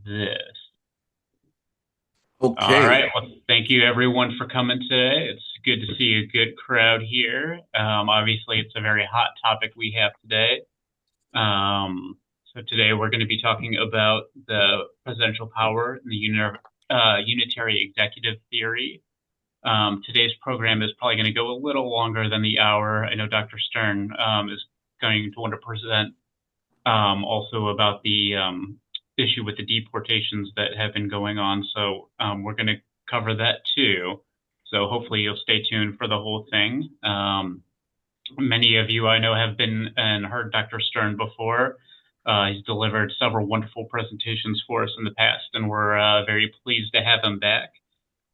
this. All Okay. right. Well, thank you everyone for coming today. It's good to see a good crowd here. Obviously, it's a very hot topic we have today. So today we're going to be talking about the presidential power and the unitary executive theory. Today's program is probably going to go a little longer than the hour. I know Dr. Stern is going to want to present also about the issue with the deportations that have been going on. So we're going to cover that too. So hopefully you'll stay tuned for the whole thing. Many of you I know have been and heard Dr. Stern before. He's delivered several wonderful presentations for us in the past, and we're very pleased to have him back.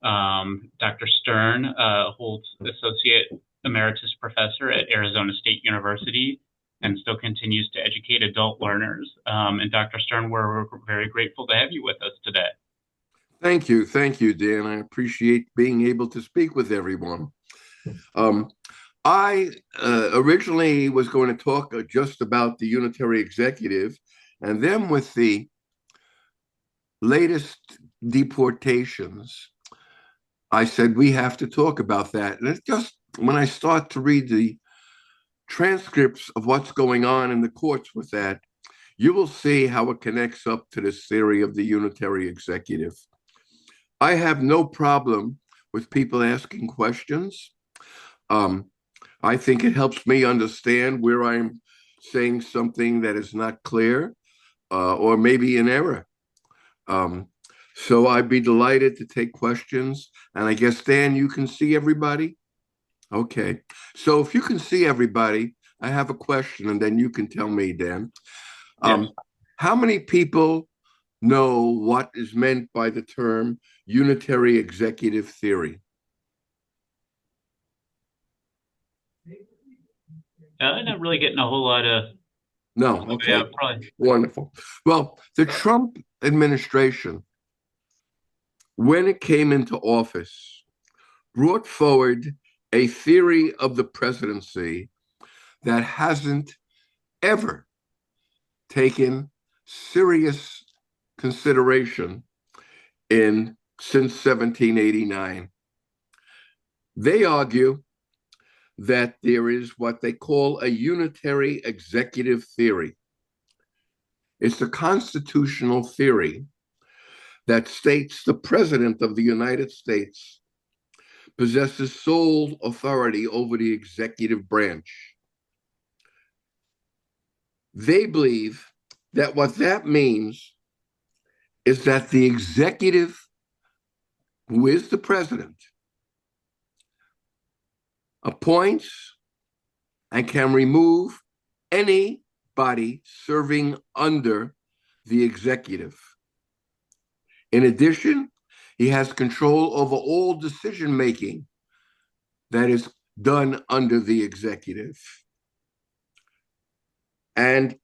Dr. Stern holds Associate Emeritus Professor at Arizona State University and still continues to educate adult learners. And Dr. Stern, we're very grateful to have you with us today. Thank you. Thank you, Dan. I appreciate being able to speak with everyone. Um, I originally was going to talk just about the unitary executive, and then with the latest deportations, I said we have to talk about that. And it's just when I start to read the transcripts of what's going on in the courts with that, you will see how it connects up to this theory of the unitary executive. I have no problem with people asking questions. Um, I think it helps me understand where I'm saying something that is not clear or maybe in error. Um, so I'd be delighted to take questions. And I guess, Dan, you can see everybody? Okay. So if you can see everybody, I have a question and then you can tell me, Dan. Yes. How many people know what is meant by the term unitary executive theory? Not really getting a whole lot of, No. yeah, Okay. probably. Wonderful. Well, the Trump administration, when it came into office, brought forward a theory of the presidency that hasn't ever taken serious consideration in since 1789. They argue that there is what they call a unitary executive theory. It's a constitutional theory that states the president of the United States possesses sole authority over the executive branch. They believe that what that means is that the executive, who is the president, appoints and can remove anybody serving under the executive. In addition, he has control over all decision making that is done under the executive. And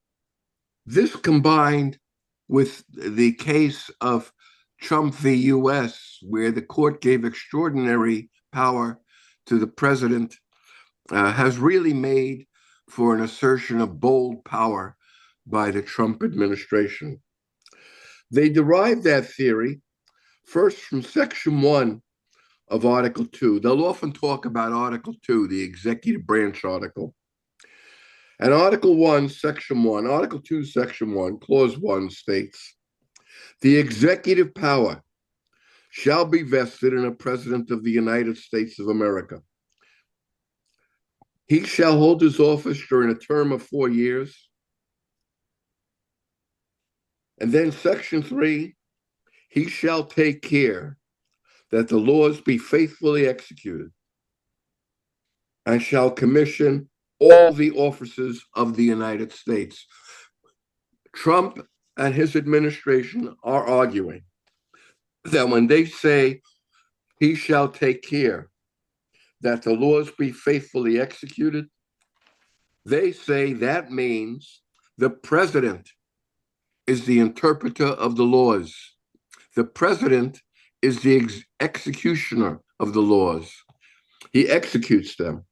this combined with the case of Trump v. US, where the court gave extraordinary power to the president, has really made for an assertion of bold power by the Trump administration. They derived that theory first from Section 1 of Article 2. They'll often talk about Article 2, the executive branch article. And Article 1, Section 1, Article 2, Section 1, Clause 1 states the executive power shall be vested in a president of the United States of America. He shall hold his office during a term of 4 years. And then Section 3, he shall take care that the laws be faithfully executed and shall commission all the offices of the United States. Trump and his administration are arguing that when they say he shall take care that the laws be faithfully executed, they say that means the president is the interpreter of the laws. The president is the executioner of the laws. He executes them.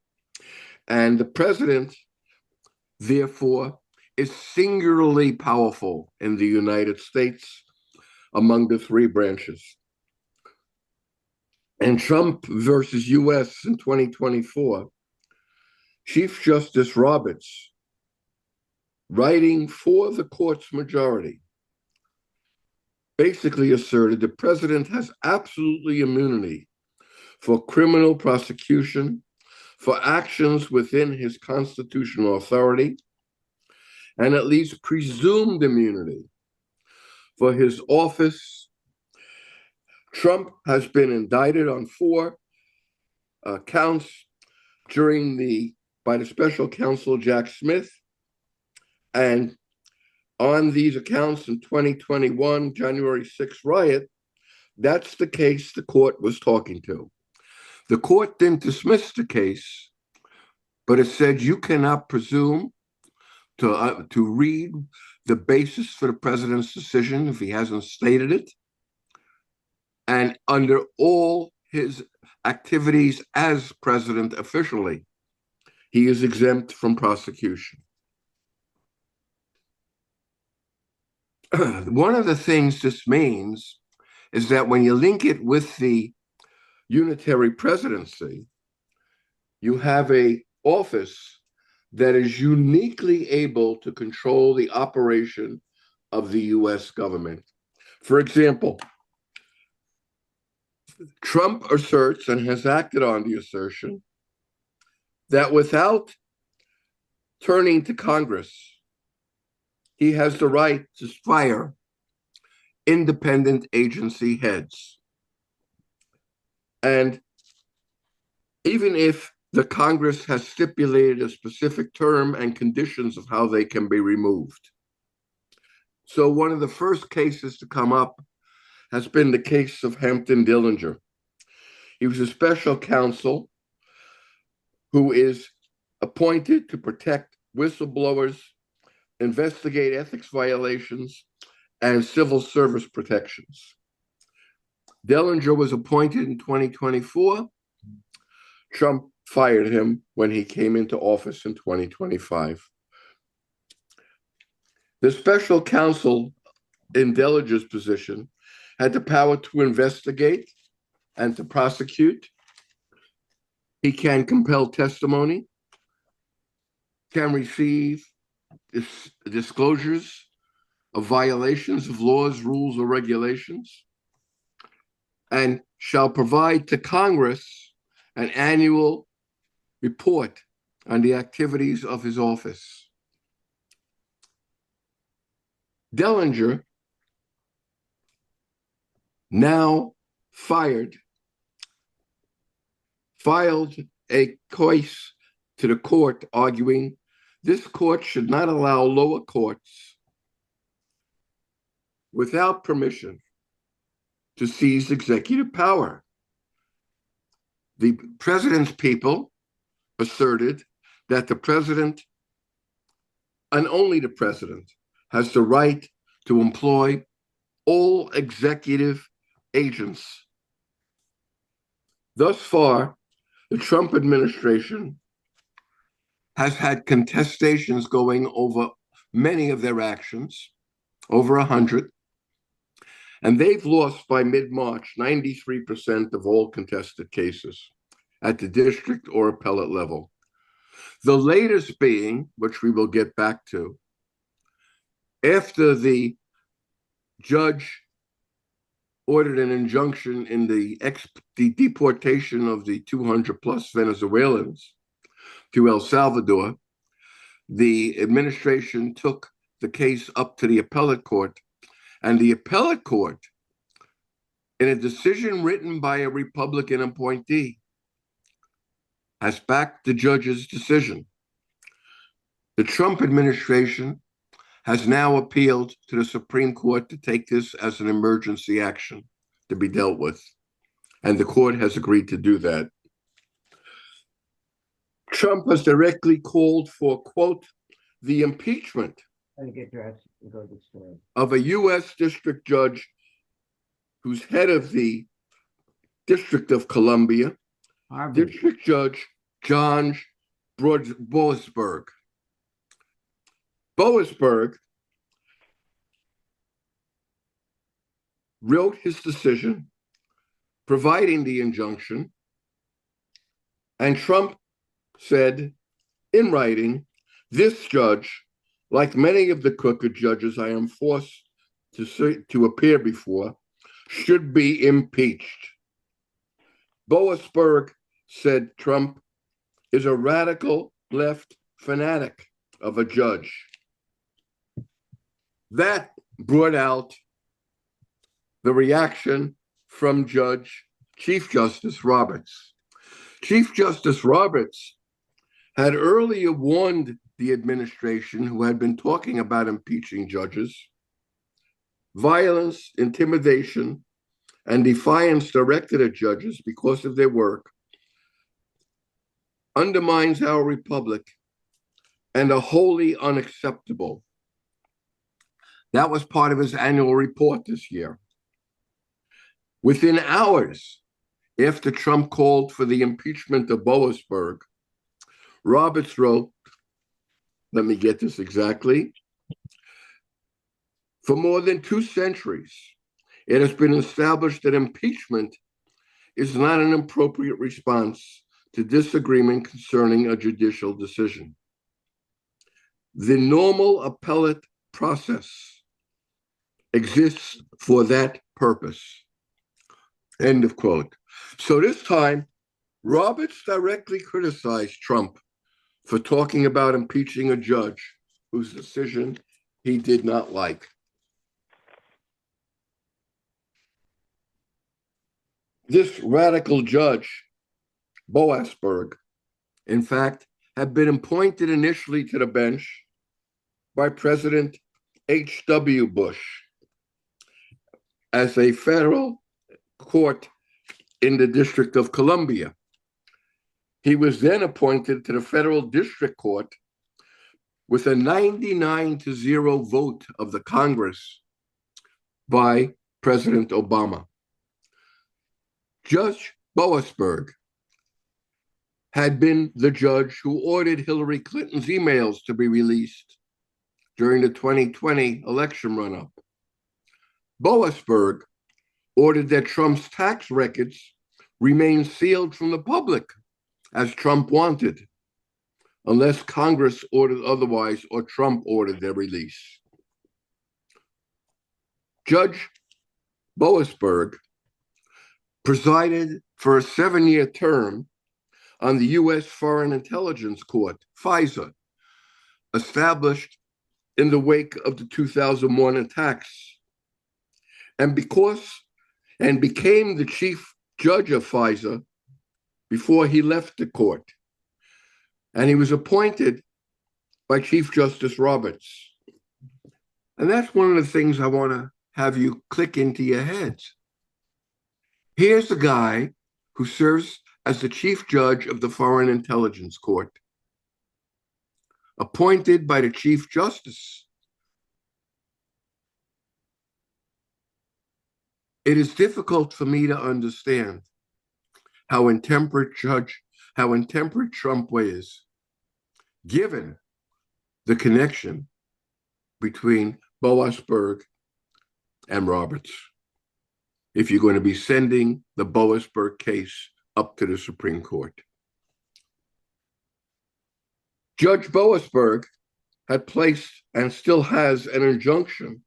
And the president, therefore, is singularly powerful in the United States among the three branches. In Trump versus U.S. in 2024, Chief Justice Roberts, writing for the court's majority, basically asserted the president has absolutely immunity for criminal prosecution for actions within his constitutional authority, and at least presumed immunity for his office. Trump has been indicted on 4 counts by the special counsel Jack Smith, and on these accounts in 2021 January 6th riot, that's the case the court was talking to. The court didn't dismiss the case, but it said you cannot presume to read the basis for the president's decision if he hasn't stated it. And under all his activities as president officially, he is exempt from prosecution. One of the things this means is that when you link it with the unitary presidency, you have an office that is uniquely able to control the operation of the US government. For example, Trump asserts and has acted on the assertion that without turning to Congress, he has the right to fire independent agency heads. And even if the Congress has stipulated a specific term and conditions of how they can be removed. So one of the first cases to come up has been the case of Hampton Dillinger. He was a special counsel who is appointed to protect whistleblowers, investigate ethics violations, and civil service protections. Dillinger was appointed in 2024. Trump fired him when he came into office in 2025. The special counsel in Dillinger's position had the power to investigate and to prosecute. He can compel testimony, can receive disclosures of violations of laws, rules, or regulations, and shall provide to Congress an annual report on the activities of his office. Dillinger, now fired, filed a case to the court arguing this court should not allow lower courts without permission to seize executive power. The president's people asserted that the president, and only the president, has the right to employ all executive agents. Thus far, the Trump administration has had contestations going over many of their actions, over 100, and they've lost by mid-March 93% of all contested cases at the district or appellate level. The latest being, which we will get back to, after the judge ordered an injunction in the deportation of the 200 plus Venezuelans to El Salvador, the administration took the case up to the appellate court, and the appellate court, in a decision written by a Republican appointee, has backed the judge's decision. The Trump administration has now appealed to the Supreme Court to take this as an emergency action to be dealt with, and the court has agreed to do that. Trump has directly called for, quote, the impeachment of a U.S. district judge who's head of the District of Columbia, District Judge John Boasberg. Boasberg wrote his decision providing the injunction, and Trump said in writing, "This judge, like many of the crooked judges I am forced to appear before, should be impeached." Boasberg, said Trump, is a radical left fanatic of a judge. That brought out the reaction from Chief Justice Roberts. Chief Justice Roberts had earlier warned the administration, who had been talking about impeaching judges, violence, intimidation, and defiance directed at judges because of their work undermines our republic and are wholly unacceptable. That was part of his annual report this year. Within hours after Trump called for the impeachment of Boasberg, Roberts wrote, let me get this exactly, "For more than 2 centuries, it has been established that impeachment is not an appropriate response to disagreement concerning a judicial decision. The normal appellate process exists for that purpose." End of quote. So this time, Roberts directly criticized Trump for talking about impeaching a judge whose decision he did not like. This radical judge, Boasberg, in fact, had been appointed initially to the bench by President H.W. Bush as a federal court in the District of Columbia. He was then appointed to the federal district court with a 99-0 vote of the Congress by President Obama. Judge Boasberg had been the judge who ordered Hillary Clinton's emails to be released during the 2020 election run-up. Boasberg ordered that Trump's tax records remain sealed from the public, as Trump wanted, unless Congress ordered otherwise or Trump ordered their release. Judge Boasberg presided for a 7-year term on the U.S. Foreign Intelligence Court, FISA, established in the wake of the 2001 attacks, and became the chief judge of FISA before he left the court. And he was appointed by Chief Justice Roberts. And that's one of the things I want to have you click into your heads. Here's a guy who serves as the chief judge of the Foreign Intelligence Court, appointed by the Chief Justice. It is difficult for me to understand how intemperate Trump is, given the connection between Boasberg and Roberts, if you're going to be sending the Boasberg case up to the Supreme Court. Judge Boasberg had placed and still has an injunction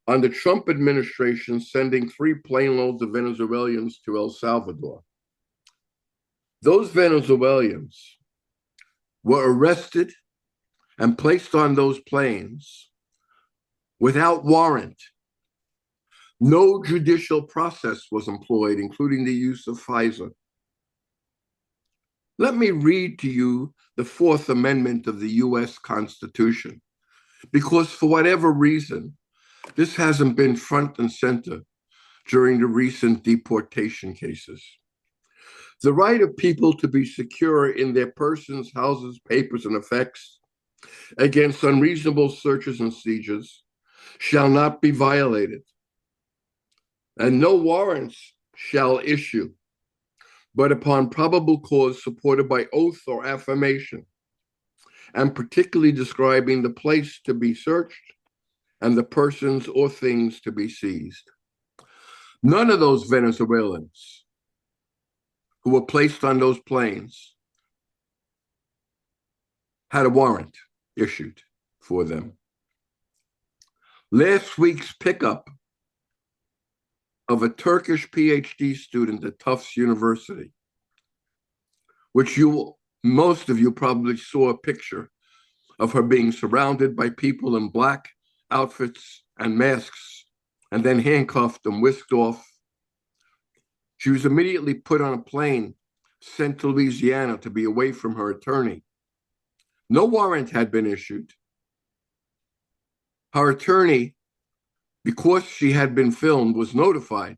on the Trump administration sending 3 plane loads of Venezuelans to El Salvador. Those Venezuelans were arrested and placed on those planes without warrant. No judicial process was employed, including the use of FISA. Let me read to you the 4th Amendment of the U.S. Constitution, because for whatever reason, this hasn't been front and center during the recent deportation cases. The right of people to be secure in their persons, houses, papers, and effects against unreasonable searches and seizures shall not be violated, and no warrants shall issue, but upon probable cause supported by oath or affirmation, and particularly describing the place to be searched and the persons or things to be seized. None of those Venezuelans who were placed on those planes had a warrant issued for them. Last week's pickup of a Turkish PhD student at Tufts University, which most of you probably saw a picture of her being surrounded by people in black outfits and masks, and then handcuffed and whisked off. She was immediately put on a plane, sent to Louisiana to be away from her attorney. No warrant had been issued. Her attorney, because she had been filmed, was notified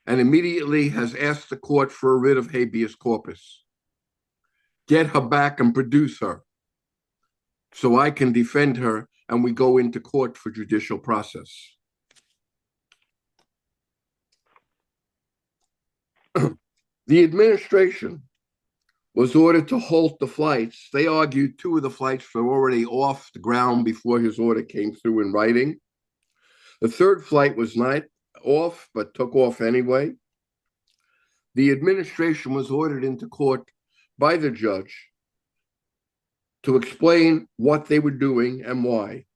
and immediately has asked the court for a writ of habeas corpus. Get her back and produce her so I can defend her and we go into court for judicial process. The administration was ordered to halt the flights. They argued 2 of the flights were already off the ground before his order came through in writing. The 3rd flight was not off, but took off anyway. The administration was ordered into court by the judge to explain what they were doing and why.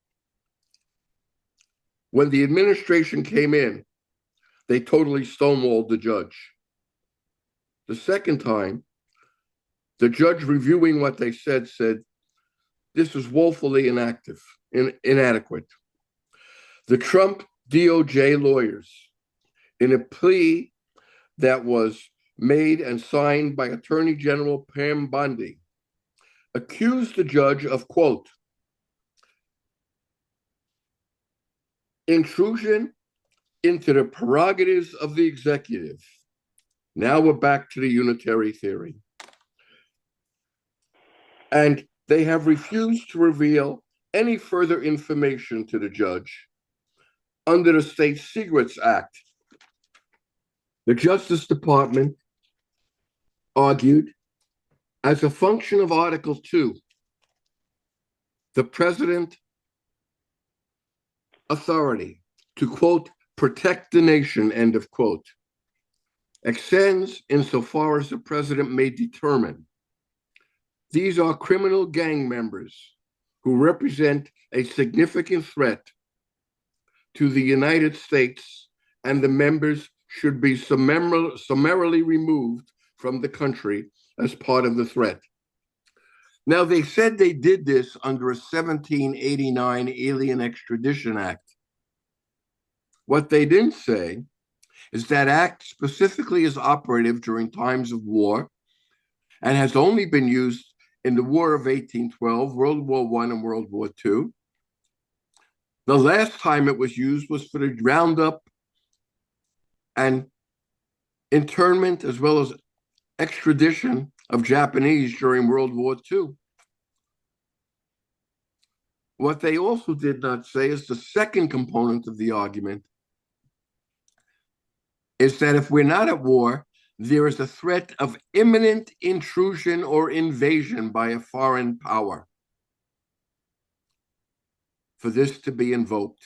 When the administration came in, they totally stonewalled the judge. The second time, the judge reviewing what they said, this is woefully inadequate. The Trump DOJ lawyers, in a plea that was made and signed by Attorney General Pam Bondi, accused the judge of, quote, intrusion into the prerogatives of the executive. Now we're back to the unitary theory. And they have refused to reveal any further information to the judge under the State Secrets Act. The Justice Department argued, as a function of Article 2, the president authority to, quote, protect the nation, end of quote, extends insofar as the president may determine these are criminal gang members who represent a significant threat to the United States, and the members should be summarily removed from the country as part of the threat. Now, they said they did this under a 1789 Alien Extradition Act. What they didn't say is that act specifically is operative during times of war and has only been used in the War of 1812, World War I, and World War II. The last time it was used was for the roundup and internment, as well as extradition of Japanese during World War II. What they also did not say is the second component of the argument is that if we're not at war, there is a threat of imminent intrusion or invasion by a foreign power for this to be invoked.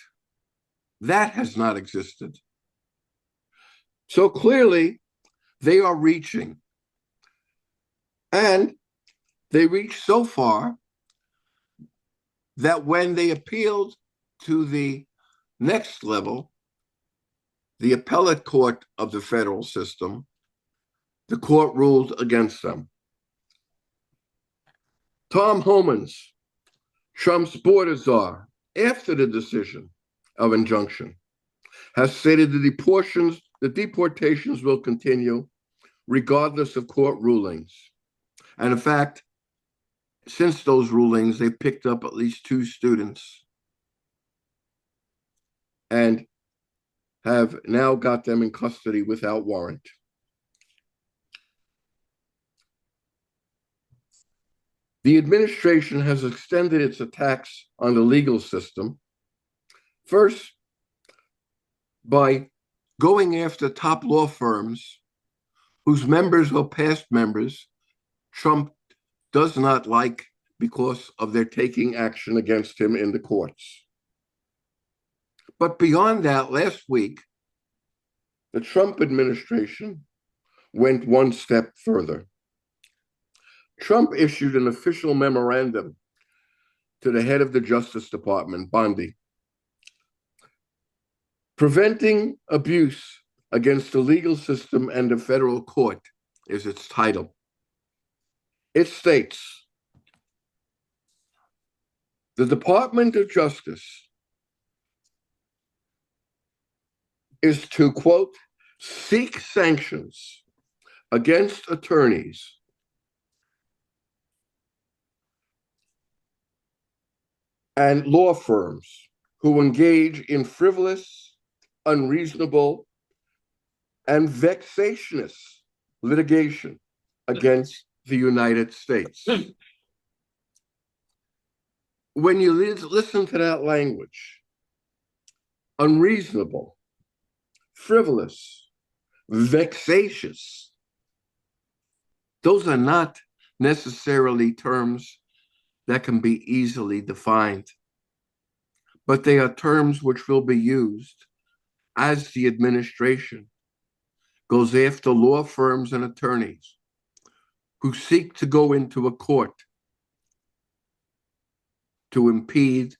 That has not existed. So clearly, they are reaching. And they reached so far that when they appealed to the next level, the appellate court of the federal system, the court ruled against them. Tom Homans, Trump's border czar, after the decision of injunction, has stated the deportations will continue regardless of court rulings. And in fact, since those rulings, they've picked up at least 2 students and have now got them in custody without warrant. The administration has extended its attacks on the legal system, first by going after top law firms whose members or past members Trump does not like because of their taking action against him in the courts. But beyond that, last week, The Trump administration went one step further. Trump issued an official memorandum to the head of the Justice Department, Bondi, preventing abuse against the legal system and the federal court is its title. It states, the Department of Justice is to, quote, seek sanctions against attorneys and law firms who engage in frivolous, unreasonable, and vexatious litigation against the United States. When you listen to that language, unreasonable, frivolous, vexatious, those are not necessarily terms that can be easily defined, but they are terms which will be used as the administration goes after law firms and attorneys who seek to go into a court to impede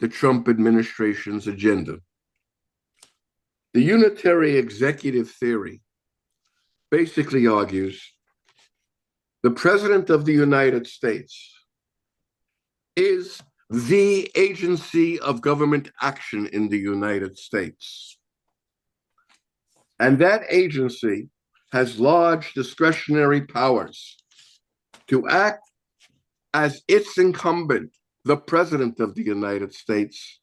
the Trump administration's agenda. The Unitary Executive Theory basically argues the President of the United States is the agency of government action in the United States. And that agency has large discretionary powers to act as its incumbent, the President of the United States,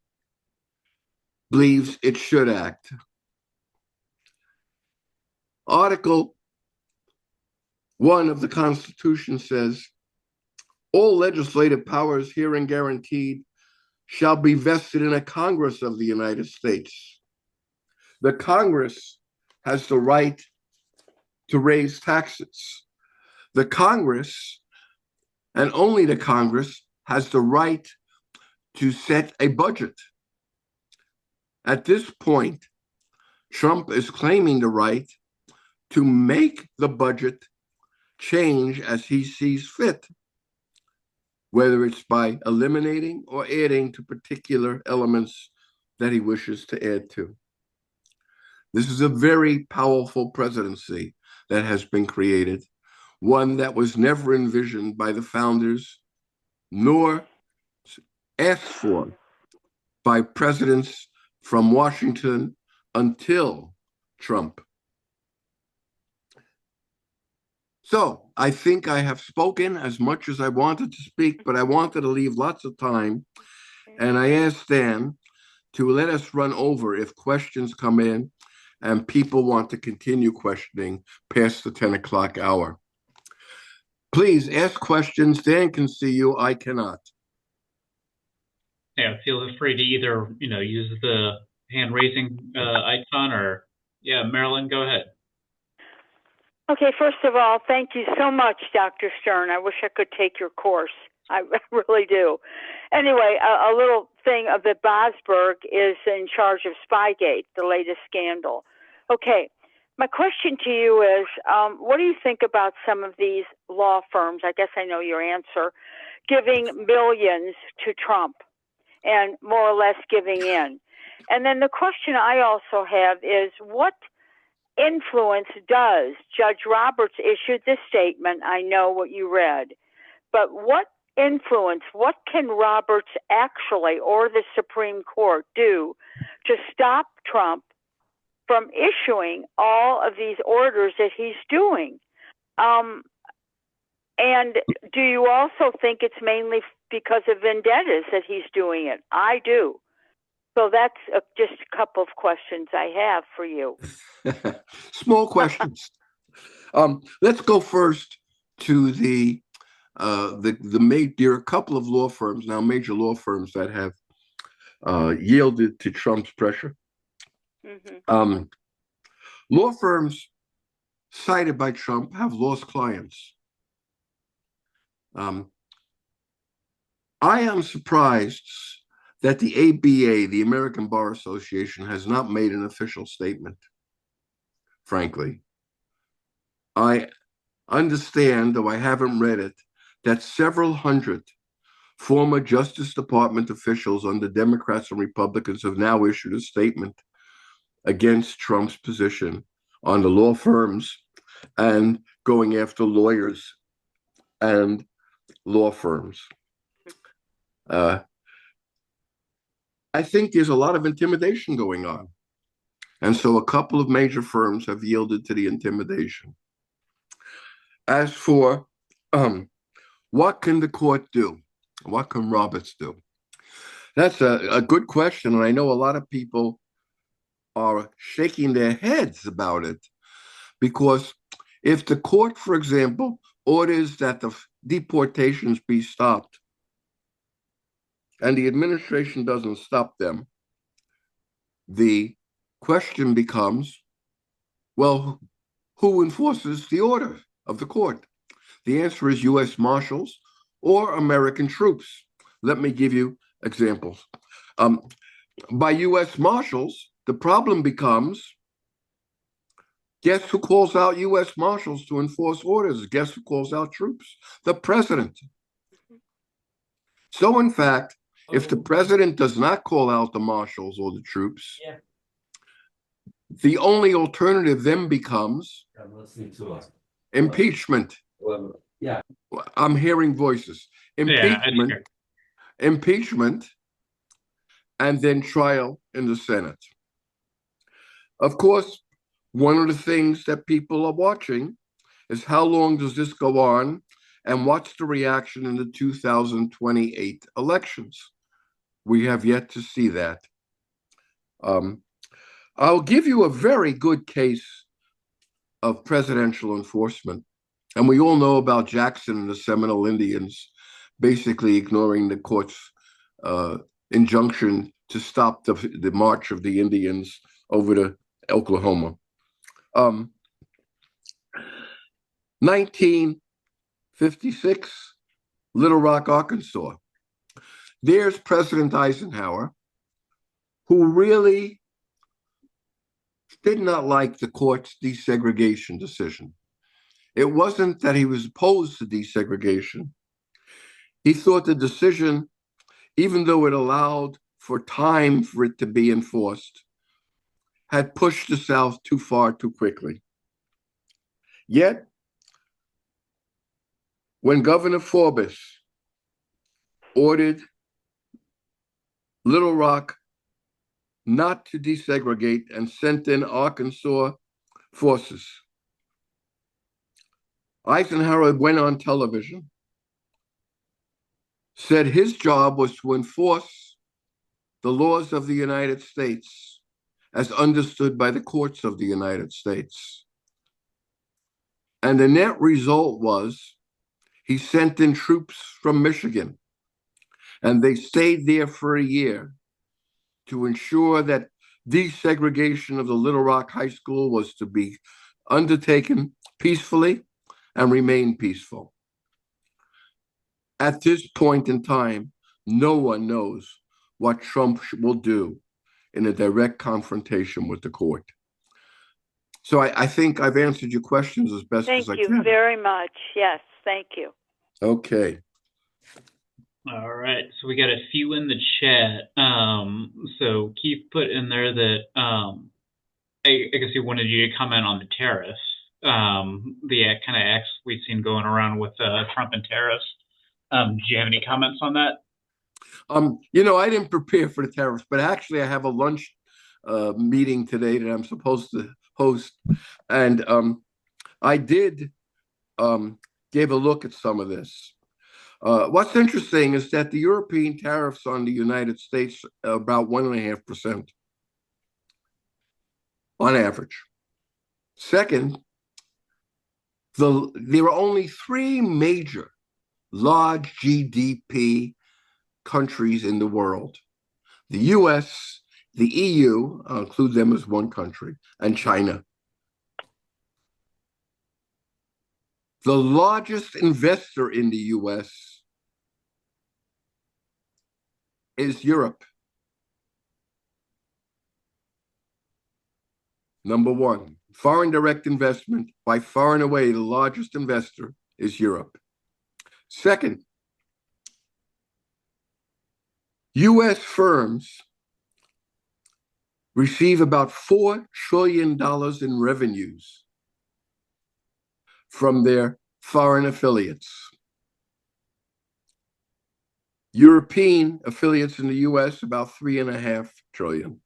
believes it should act. Article 1 of the Constitution says, all legislative powers herein guaranteed shall be vested in a Congress of the United States. The Congress has the right to raise taxes. The Congress, and only the Congress, has the right to set a budget. At this point, Trump is claiming the right to make the budget change as he sees fit, whether it's by eliminating or adding to particular elements that he wishes to add to. This is a very powerful presidency that has been created, one that was never envisioned by the founders, nor asked for by presidents from Washington until Trump. So I think I have spoken as much as I wanted to speak, but I wanted to leave lots of time. And I asked Dan to let us run over if questions come in and people want to continue questioning past the 10 o'clock hour. Please ask questions. Dan can see you. I cannot. Yeah, feel free to either, use the hand raising icon or, Marilyn, go ahead. Okay, first of all, thank you so much, Dr. Stern. I wish I could take your course. I really do. Anyway, a little thing of that Bosberg is in charge of Spygate, the latest scandal. Okay, my question to you is, what do you think about some of these law firms? I guess I know your answer, giving millions to Trump and more or less giving in. And then the question I also have is, what influence does Judge Roberts issued this statement? I know what you read, but what influence, what can Roberts actually, or the Supreme Court, do to stop Trump from issuing all of these orders that he's doing? And do you also think it's mainly because of vendettas that he's doing it? I do. So that's just a couple of questions I have for you. Small questions. Let's go first to there are a couple of law firms now, major law firms that have yielded to Trump's pressure. Mm-hmm. Law firms cited by Trump have lost clients. I am surprised that the ABA, the American Bar Association, has not made an official statement. frankly. I understand, though I haven't read it, that several hundred former Justice Department officials under Democrats and Republicans have now issued a statement against Trump's position on the law firms and going after lawyers and law firms. I think there's a lot of intimidation going on. And so a couple of major firms have yielded to the intimidation. As for what can the court do? What can Roberts do? That's a good question. And I know a lot of people are shaking their heads about it because if the court, for example, orders that the deportations be stopped and the administration doesn't stop them, the question becomes, well, who enforces the order of the court? The answer is U.S. Marshals or American troops. Let me give you examples. By U.S. Marshals, the problem becomes, guess who calls out U.S. Marshals to enforce orders? Guess who calls out troops? The president. So, in fact, if the president does not call out the marshals or the troops, the only alternative then becomes impeachment. I'm hearing voices. Impeachment, and then trial in the Senate. Of course, one of the things that people are watching is how long does this go on and what's the reaction in the 2028 elections? We have yet to see that. I'll give you a very good case of presidential enforcement. And we all know about Jackson and the Seminole Indians basically ignoring the court's injunction to stop the march of the Indians over to Oklahoma. 1956, Little Rock, Arkansas. There's President Eisenhower, who really did not like the court's desegregation decision. It wasn't that he was opposed to desegregation. He thought the decision, even though it allowed for time for it to be enforced, had pushed the South too far too quickly. Yet, when Governor Forbes ordered Little Rock not to desegregate and sent in Arkansas forces, Eisenhower went on television, said his job was to enforce the laws of the United States as understood by the courts of the United States. And the net result was he sent in troops from Michigan, and they stayed there for a year to ensure that desegregation of the Little Rock High School was to be undertaken peacefully and remain peaceful. At this point in time, no one knows what Trump will do in a direct confrontation with the court. So I think I've answered your questions as best as I can. Thank you very much. Yes, thank you. Okay. All right, so we got a few in the chat. So Keith put in there that I guess he wanted you to comment on the tariffs, the kind of acts we've seen going around with Trump and tariffs. Do you have any comments on that? I didn't prepare for the tariffs, but actually I have a lunch meeting today that I'm supposed to host, and I did give a look at some of this. What's interesting is that the European tariffs on the United States are about 1.5% on average. Second, there are only 3 major large GDP countries in the world: the US, the EU, I'll include them as one country, and China. The largest investor in the US is Europe. Number 1. foreign direct investment, by far and away, the largest investor is Europe. Second, U.S. firms receive about $4 trillion in revenues from their foreign affiliates. European affiliates in the U.S., about $3.5 trillion.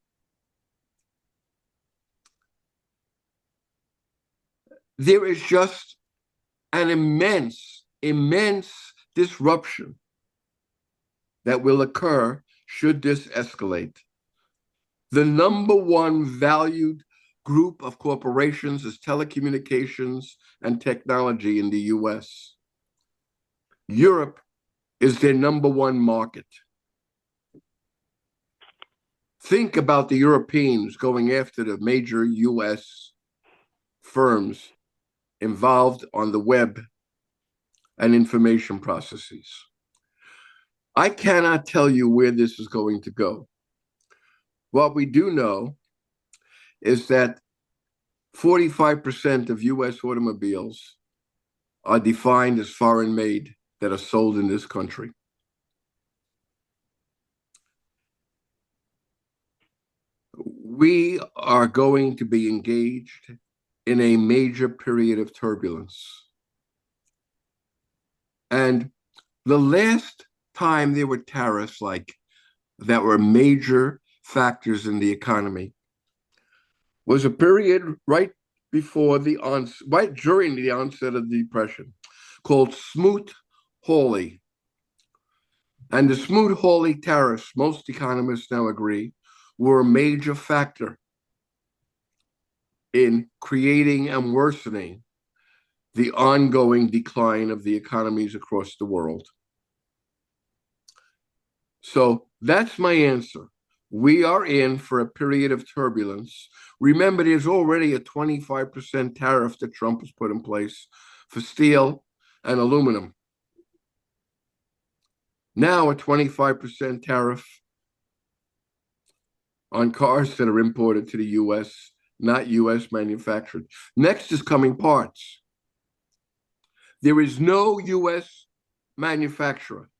There is just an immense disruption that will occur should this escalate. The number one valued group of corporations is telecommunications and technology in the US. Europe is their number one market. Think about the Europeans going after the major US firms involved on the web and information processes. I cannot tell you where this is going to go. What we do know is that 45% of US automobiles are defined as foreign made that are sold in this country. We are going to be engaged in a major period of turbulence. And the last time there were tariffs that were major factors in the economy was a period right during the onset of the Depression called Smoot-Hawley. And the Smoot-Hawley tariffs, most economists now agree, were a major factor in creating and worsening the ongoing decline of the economies across the world. So that's my answer. We are in for a period of turbulence. Remember, there's already a 25% tariff that Trump has put in place for steel and aluminum. Now a 25% tariff on cars that are imported to the US, not US manufactured. Next is coming parts. There is no US manufacturer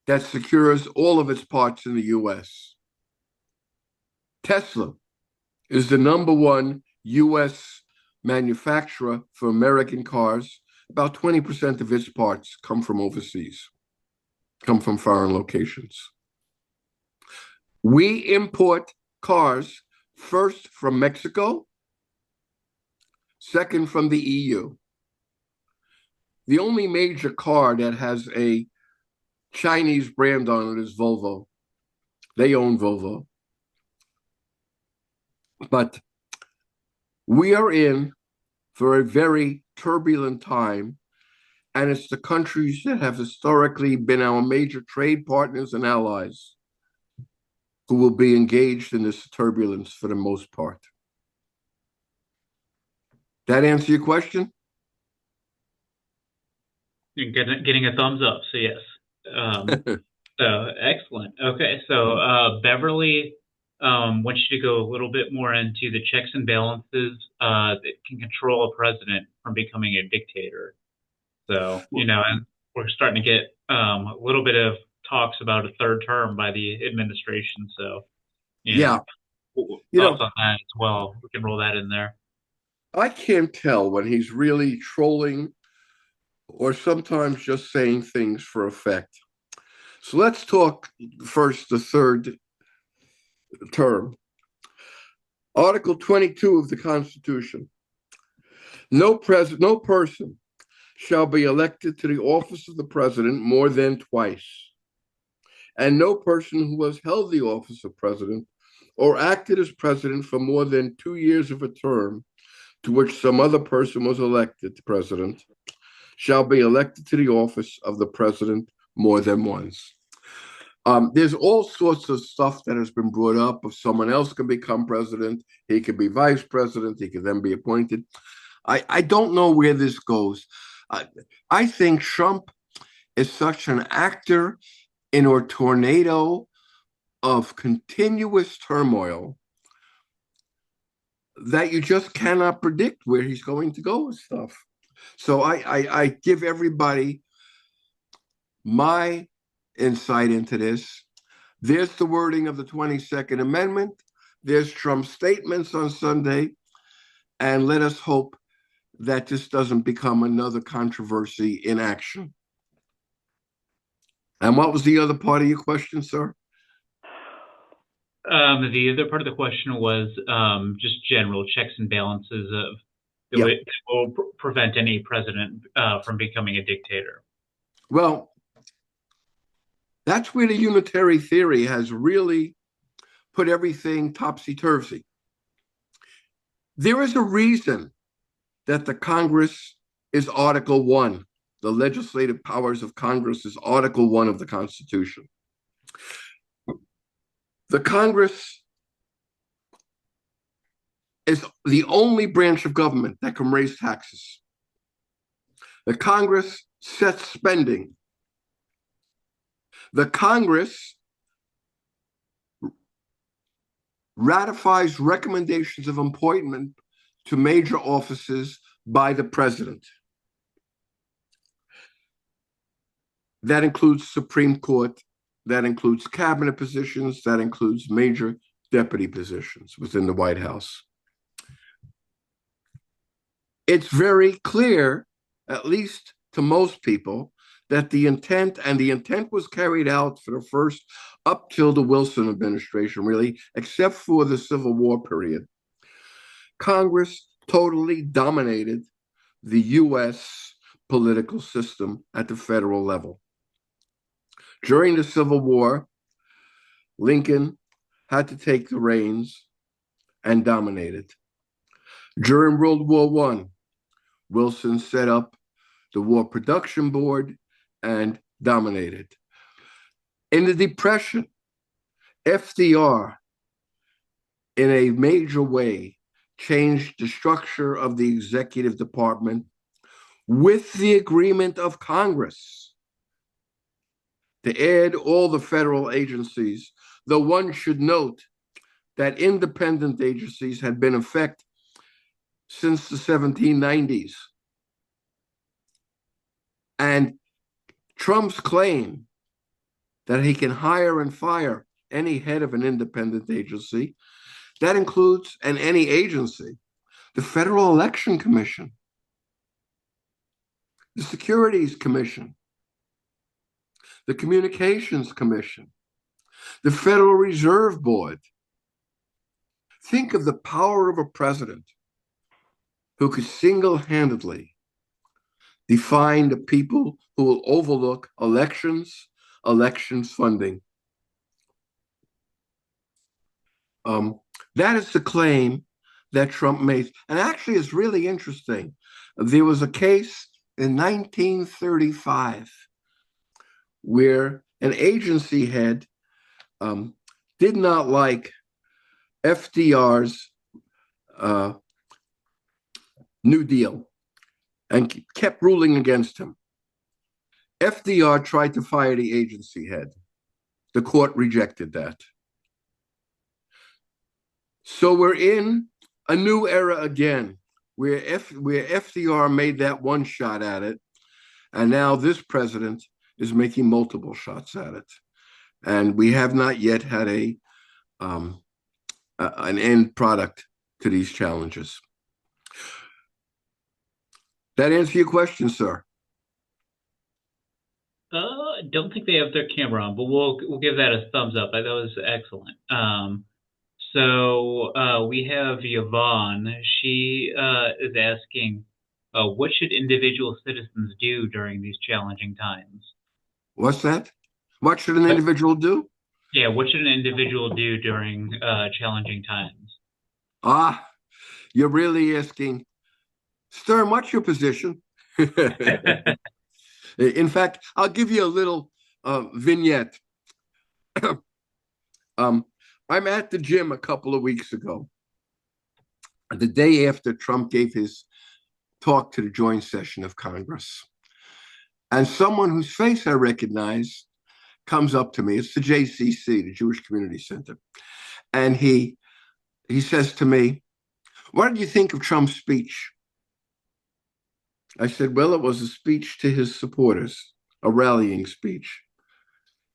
that secures all of its parts in the US. Tesla is the number one US manufacturer for American cars. About 20% of its parts come from overseas, come from foreign locations. We import cars first from Mexico, second from the EU. The only major car that has a Chinese brand on it is Volvo. They own Volvo. But we are in for a very turbulent time, and it's the countries that have historically been our major trade partners and allies who will be engaged in this turbulence for the most part. That answer your question? You're getting a thumbs up, so yes. So excellent. Okay, so Beverly wants you to go a little bit more into the checks and balances that can control a president from becoming a dictator. So, and we're starting to get a little bit of talks about a third term by the administration. So, thoughts on that as well. We can roll that in there. I can't tell when he's really trolling or sometimes just saying things for effect. So let's talk first the third term. Article 22 of the Constitution. No person shall be elected to the office of the president more than twice, and no person who has held the office of president or acted as president for more than 2 years of a term to which some other person was elected president shall be elected to the office of the president more than once. There's all sorts of stuff that has been brought up. If someone else can become president, he could be vice president, he could then be appointed. I don't know where this goes. I think Trump is such an actor in a tornado of continuous turmoil that you just cannot predict where he's going to go with stuff. So I give everybody my insight into this. There's the wording of the 22nd Amendment. There's Trump's statements on Sunday. And let us hope that this doesn't become another controversy in action. And what was the other part of your question, sir? The other part of the question was just general checks and balances of that will prevent any president from becoming a dictator. Well, that's where the unitary theory has really put everything topsy-turvy. There is a reason that the Congress is Article 1. The legislative powers of Congress is Article 1 of the Constitution. The Congress is the only branch of government that can raise taxes. The Congress sets spending. The Congress ratifies recommendations of appointment to major offices by the president. That includes Supreme Court, that includes cabinet positions, that includes major deputy positions within the White House. It's very clear, at least to most people, that the intent was carried out for the first, up till the Wilson administration, really, except for the Civil War period. Congress totally dominated the U.S. political system at the federal level. During the Civil War, Lincoln had to take the reins and dominate it. During World War I, Wilson set up the War Production Board and dominated. In the Depression, FDR, in a major way, changed the structure of the executive department with the agreement of Congress to add all the federal agencies, though one should note that independent agencies had been in effect since the 1790s. And Trump's claim that he can hire and fire any head of an independent agency, that includes, and any agency, the Federal Election Commission, the Securities Commission, the Communications Commission, the Federal Reserve Board. Think of the power of a president who could single-handedly define the people who will overlook elections funding. That is the claim that Trump made. And actually, it's really interesting. There was a case in 1935 where an agency head did not like FDR's New Deal and kept ruling against him. FDR tried to fire the agency head. The court rejected that. So we're in a new era again, where FDR made that one shot at it, and now this president is making multiple shots at it. And we have not yet had an end product to these challenges. That answer your question, sir? I don't think they have their camera on, but we'll give that a thumbs up. That was excellent. So we have Yvonne. She is asking, what should individual citizens do during these challenging times? What's that? What should an individual do? Yeah, what should an individual do during challenging times? You're really asking, Stern, what's your position? In fact, I'll give you a little vignette. I'm at the gym a couple of weeks ago, the day after Trump gave his talk to the joint session of Congress. And someone whose face I recognize comes up to me. It's the JCC, the Jewish Community Center. And he says to me, What did you think of Trump's speech? I said, well, it was a speech to his supporters, a rallying speech.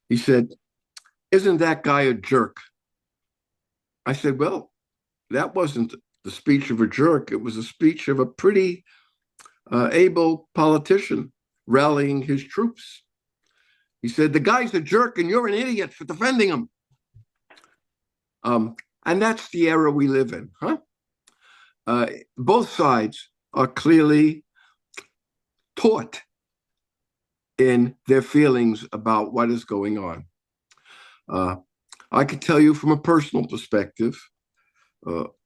He said, isn't that guy a jerk? I said, well, that wasn't the speech of a jerk. It was a speech of a pretty able politician rallying his troops. He said, the guy's a jerk and you're an idiot for defending him. And that's the era we live in, huh? Both sides are clearly taught in their feelings about what is going on. I could tell you from a personal perspective,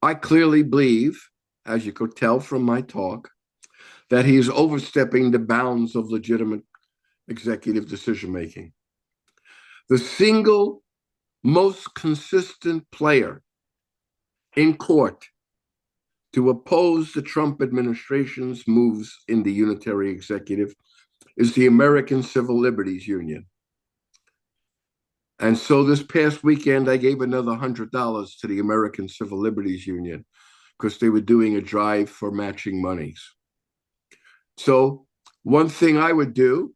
I clearly believe, as you could tell from my talk, that he is overstepping the bounds of legitimate executive decision-making. The single most consistent player in court to oppose the Trump administration's moves in the Unitary Executive is the American Civil Liberties Union. And so this past weekend, I gave another $100 to the American Civil Liberties Union because they were doing a drive for matching monies. So one thing I would do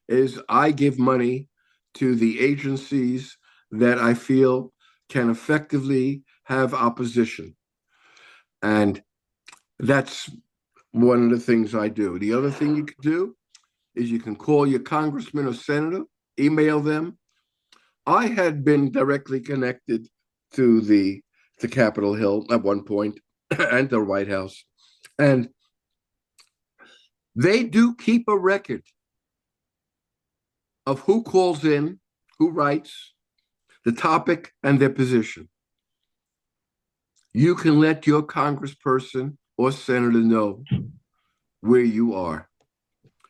is I give money to the agencies that I feel can effectively have opposition. And that's one of the things I do. The other thing you can do is you can call your congressman or senator, email them. I had been directly connected to Capitol Hill at one point and the White House. And they do keep a record of who calls in, who writes, the topic, and their position. You can let your congressperson or senator know where you are.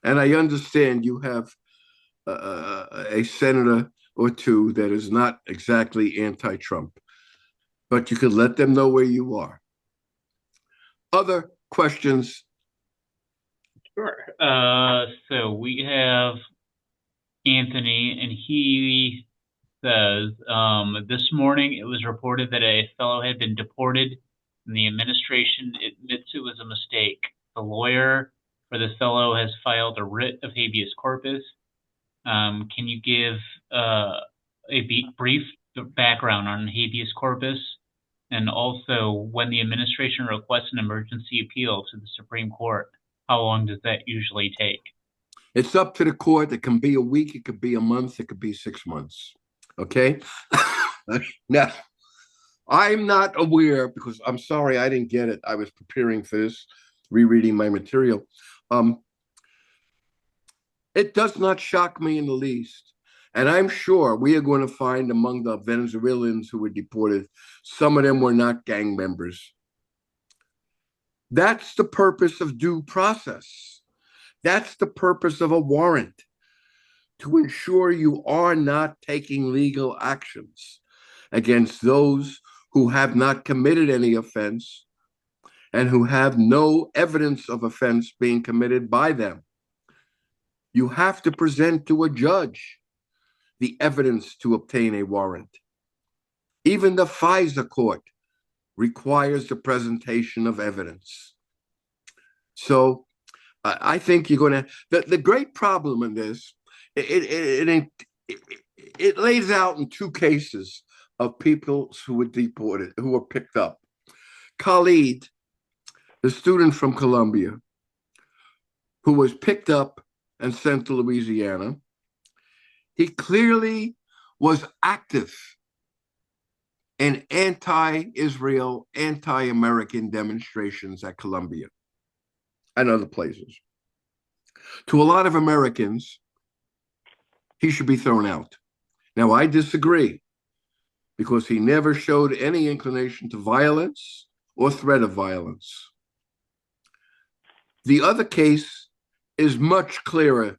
And I understand you have a senator or two that is not exactly anti-Trump, but you could let them know where you are. Other questions? Sure. So we have Anthony, and he says, this morning it was reported that a fellow had been deported, and the administration admits it was a mistake. The lawyer for the fellow has filed a writ of habeas corpus. Can you give a brief background on habeas corpus? And also, when the administration requests an emergency appeal to the Supreme Court, how long does that usually take? It's up to the court. It can be a week, it could be a month, it could be 6 months. Okay? Now, I'm not aware, because I'm sorry I didn't get it. I was preparing for this, rereading my material. It does not shock me in the least. And I'm sure we are going to find among the Venezuelans who were deported, some of them were not gang members. That's the purpose of due process. That's the purpose of a warrant, to ensure you are not taking legal actions against those who have not committed any offense and who have no evidence of offense being committed by them. You have to present to a judge the evidence to obtain a warrant. Even the FISA court requires the presentation of evidence. So I think you're going to, the great problem in this, it lays out in two cases of people who were deported, who were picked up. Khalid, the student from Colombia, who was picked up and sent to Louisiana, he clearly was active in anti-Israel, anti-American demonstrations at Columbia and other places. To a lot of Americans, he should be thrown out. Now, I disagree, because he never showed any inclination to violence or threat of violence. The other case is much clearer,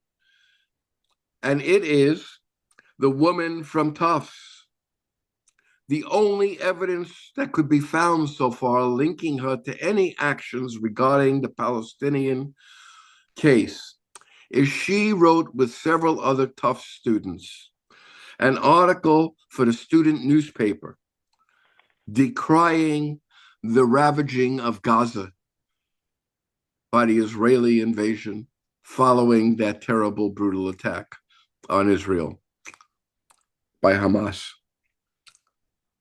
and it is the woman from Tufts. The only evidence that could be found so far linking her to any actions regarding the Palestinian case is she wrote with several other Tufts students an article for the student newspaper decrying the ravaging of Gaza by the Israeli invasion following that terrible, brutal attack on Israel by Hamas.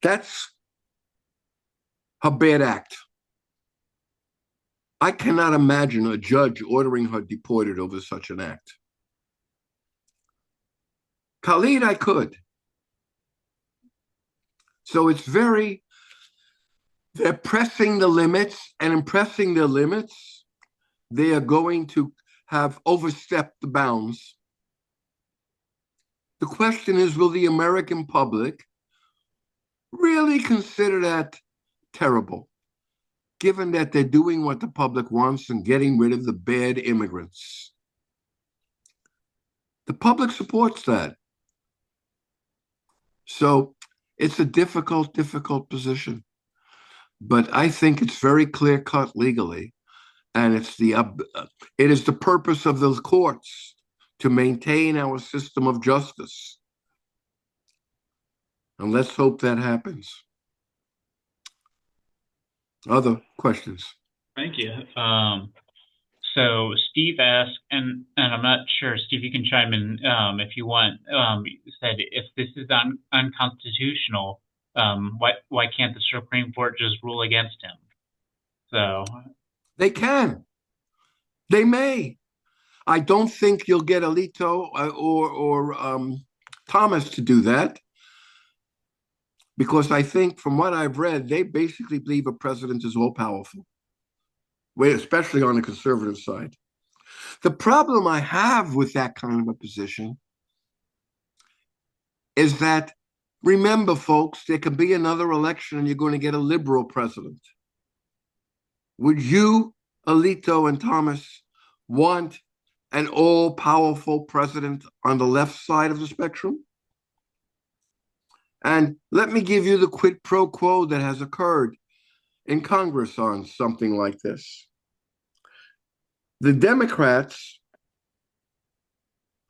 That's a bad act. I cannot imagine a judge ordering her deported over such an act. Khalid, I could. So they're pressing the limits, and in pressing their limits, they are going to have overstepped the bounds. The question is, will the American public really consider that terrible, given that they're doing what the public wants and getting rid of the bad immigrants? The public supports that. So it's a difficult position. But I think it's very clear-cut legally, and it is the purpose of those courts to maintain our system of justice. And let's hope that happens. Other questions? Thank you. So Steve asked, and I'm not sure, Steve, you can chime in if you want. Said if this is unconstitutional, why can't the Supreme Court just rule against him? So they can. They may. I don't think you'll get Alito or Thomas to do that, because I think from what I've read, they basically believe a president is all powerful, especially on the conservative side. The problem I have with that kind of a position is that, remember, folks, there can be another election and you're going to get a liberal president. Would you, Alito and Thomas, want an all-powerful president on the left side of the spectrum? And let me give you the quid pro quo that has occurred in Congress on something like this. The Democrats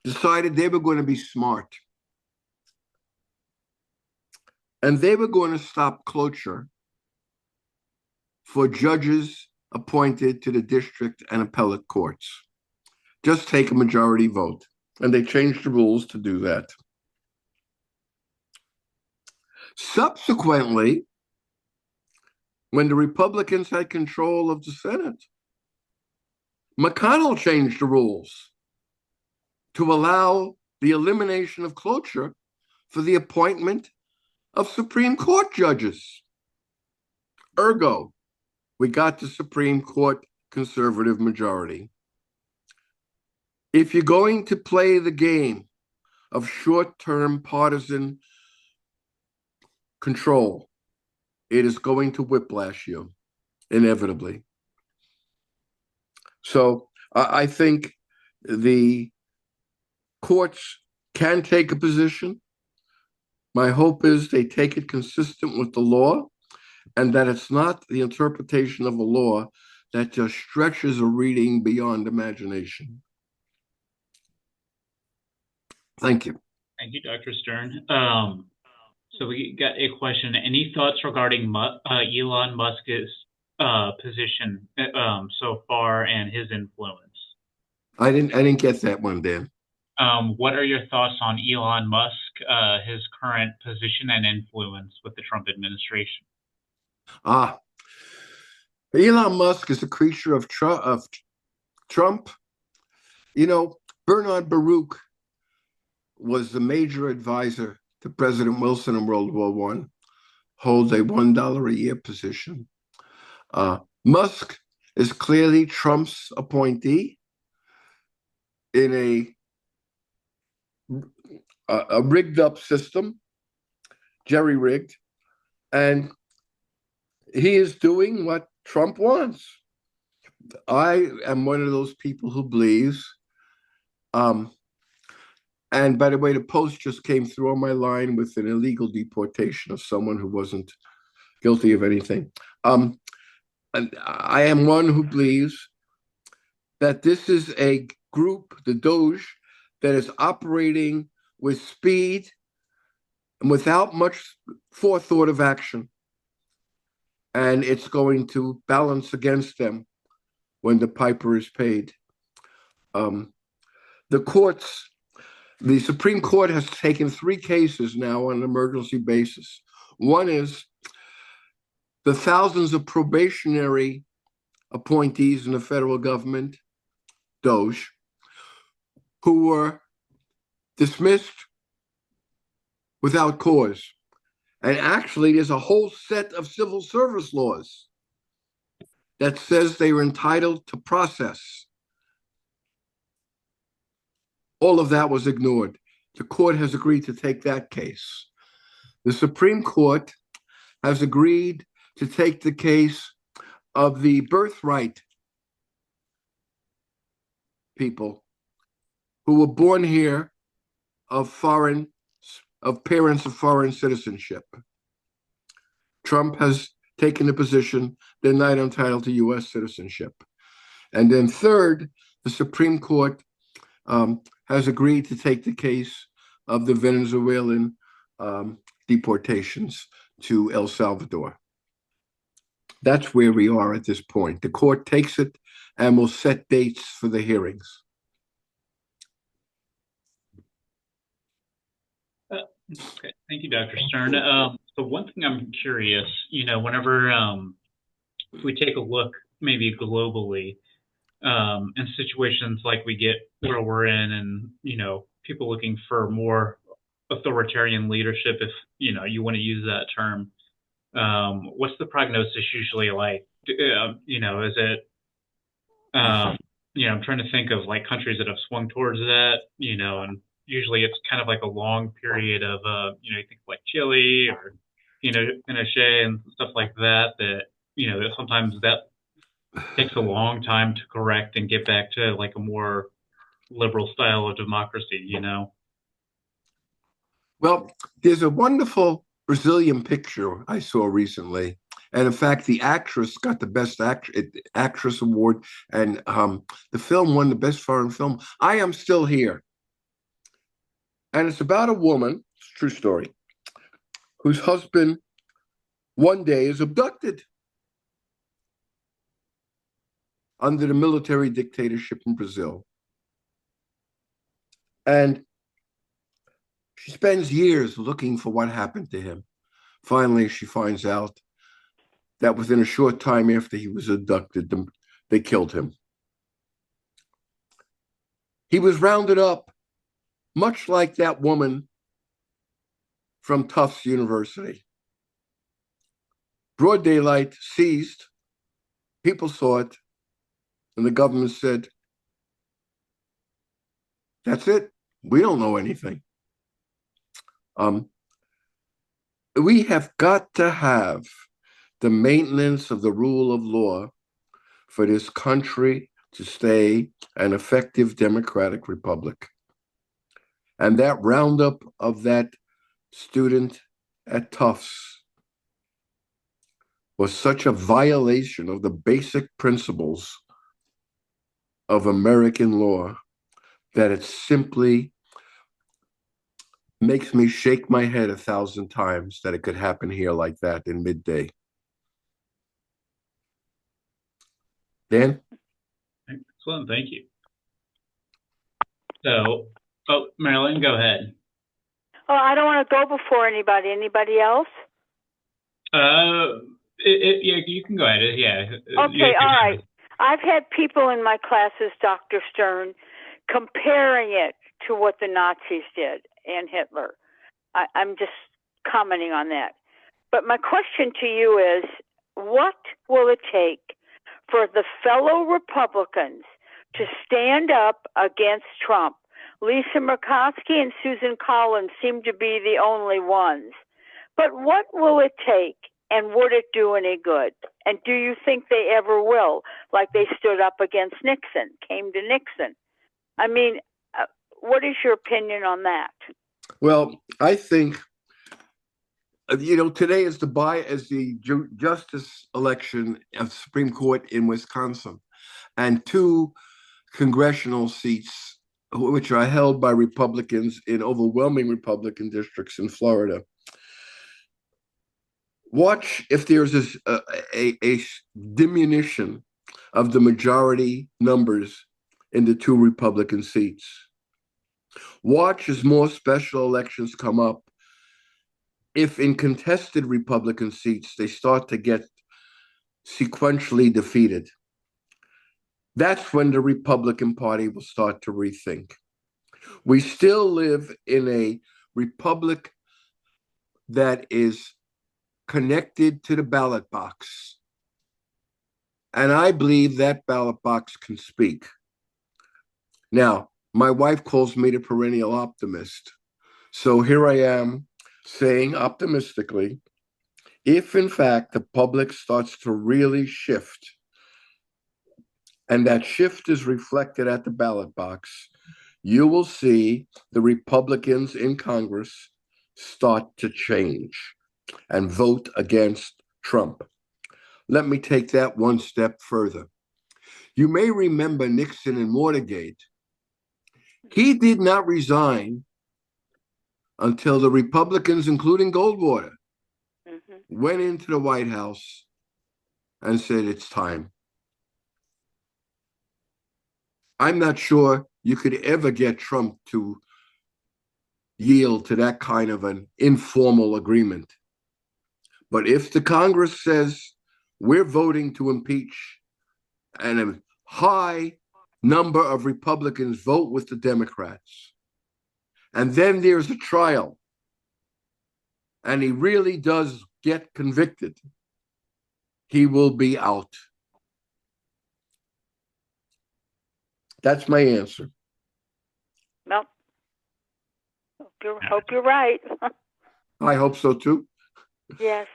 decided they were going to be smart. And they were going to stop cloture for judges appointed to the district and appellate courts. Just take a majority vote. And they changed the rules to do that. Subsequently, when the Republicans had control of the Senate, McConnell changed the rules to allow the elimination of cloture for the appointment of Supreme Court judges. Ergo, we got the Supreme Court conservative majority. If you're going to play the game of short-term partisan control, it is going to whiplash you, inevitably. So I think the courts can take a position. My hope is they take it consistent with the law, and that it's not the interpretation of a law that just stretches a reading beyond imagination. Thank you. Thank you, Dr. Stern. So we got a question. Any thoughts regarding Elon Musk's position so far and his influence? I didn't get that one, Dan. What are your thoughts on Elon Musk, his current position and influence with the Trump administration? Elon Musk is a creature of Trump. You know, Bernard Baruch was the major advisor to President Wilson in World War I, holds a $1 a year position. Musk is clearly Trump's appointee in a rigged up system, jerry-rigged, and he is doing what Trump wants. I am one of those people who believes, and by the way, the Post just came through on my line with an illegal deportation of someone who wasn't guilty of anything. And I am one who believes that this is a group, the Doge, that is operating with speed and without much forethought of action. and it's going to balance against them when the piper is paid. The Supreme Court has taken 3 cases now on an emergency basis. One is the thousands of probationary appointees in the federal government, Doge, who were dismissed without cause. And actually, there's a whole set of civil service laws that says they are entitled to process. All of that was ignored. The court has agreed to take that case. The Supreme Court has agreed to take the case of the birthright people who were born here of parents of foreign citizenship. Trump has taken the position they're not entitled to U.S. citizenship. And then third, the Supreme Court has agreed to take the case of the Venezuelan deportations to El Salvador. That's where we are at this point. The court takes it and will set dates for the hearings. Okay, thank you, Dr. Stern. So one thing I'm curious, whenever we take a look maybe globally in situations like we get where we're in and, people looking for more authoritarian leadership, if, you want to use that term, what's the prognosis usually like? Is it, I'm trying to think of like countries that have swung towards that, and usually it's kind of like a long period of, you think like Chile or, Pinochet and stuff like that, sometimes that takes a long time to correct and get back to like a more liberal style of democracy, Well, there's a wonderful Brazilian picture I saw recently. And in fact, the actress got the Best Actress Award, and the film won the Best Foreign Film. I Am Still Here. And it's about a woman, it's a true story, whose husband one day is abducted under the military dictatorship in Brazil. And she spends years looking for what happened to him. Finally, she finds out that within a short time after he was abducted, they killed him. He was rounded up, much like that woman from Tufts University. Broad daylight, seized, people saw it, and the government said, that's it, we don't know anything. We have got to have the maintenance of the rule of law for this country to stay an effective democratic republic. And that roundup of that student at Tufts was such a violation of the basic principles of American law that it simply makes me shake my head 1,000 times that it could happen here like that in midday. Dan? Excellent, thank you. So, Marilyn, go ahead. Oh, I don't want to go before anybody. Anybody else? Yeah, you can go ahead. Yeah. Okay, all right. I've had people in my classes, Dr. Stern, comparing it to what the Nazis did and Hitler. I'm just commenting on that. But my question to you is, what will it take for the fellow Republicans to stand up against Trump? Lisa Murkowski and Susan Collins seem to be the only ones. But what will it take, and would it do any good? And do you think they ever will, like they stood up against Nixon, came to Nixon? I mean, what is your opinion on that? Well, I think, today is the justice election of Supreme Court in Wisconsin, and 2 congressional seats, which are held by Republicans in overwhelming Republican districts in Florida. Watch if there's a diminution of the majority numbers in the two Republican seats. Watch as more special elections come up. If in contested Republican seats, they start to get sequentially defeated, that's when the Republican Party will start to rethink. We still live in a republic that is connected to the ballot box. And I believe that ballot box can speak. Now, my wife calls me the perennial optimist. So here I am saying optimistically, if in fact the public starts to really shift, and that shift is reflected at the ballot box, you will see the Republicans in Congress start to change and vote against Trump. Let me take that one step further. You may remember Nixon and Watergate. He did not resign until the Republicans, including Goldwater, went into the White House and said, it's time. I'm not sure you could ever get Trump to yield to that kind of an informal agreement. But if the Congress says we're voting to impeach, and a high number of Republicans vote with the Democrats, and then there's a trial, and he really does get convicted, he will be out. That's my answer. Well, hope you're right. I hope so too. Yes.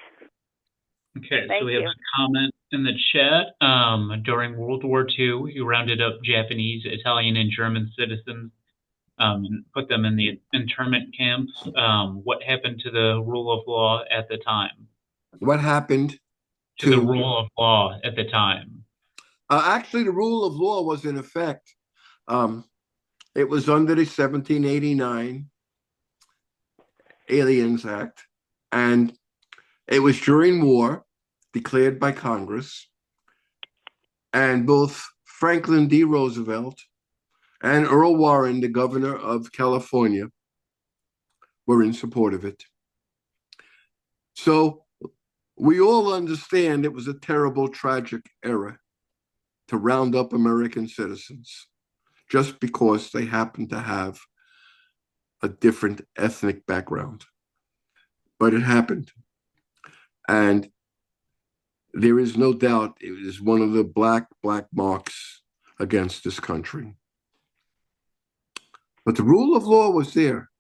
Okay, Thank so we have you. a comment in the chat. During World War II, he rounded up Japanese, Italian, and German citizens and put them in the internment camps. What happened to the rule of law at the time? What happened to the rule of law at the time? Actually, the rule of law was in effect. It was under the 1789 Aliens Act, and it was during war, declared by Congress, and both Franklin D. Roosevelt and Earl Warren, the governor of California, were in support of it. So we all understand it was a terrible, tragic era to round up American citizens just because they happen to have a different ethnic background. But it happened. And there is no doubt it is one of the black marks against this country. But the rule of law was there.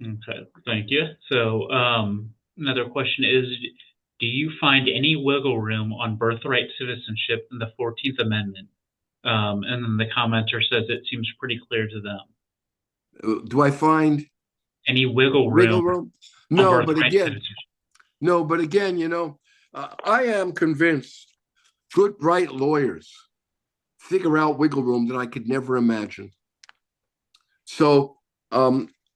Okay, thank you. So another question is, do you find any wiggle room on birthright citizenship in the 14th Amendment? And then the commenter says it seems pretty clear to them. Do I find any wiggle room? No, but again, you know, I am convinced good, bright lawyers figure out wiggle room that I could never imagine. So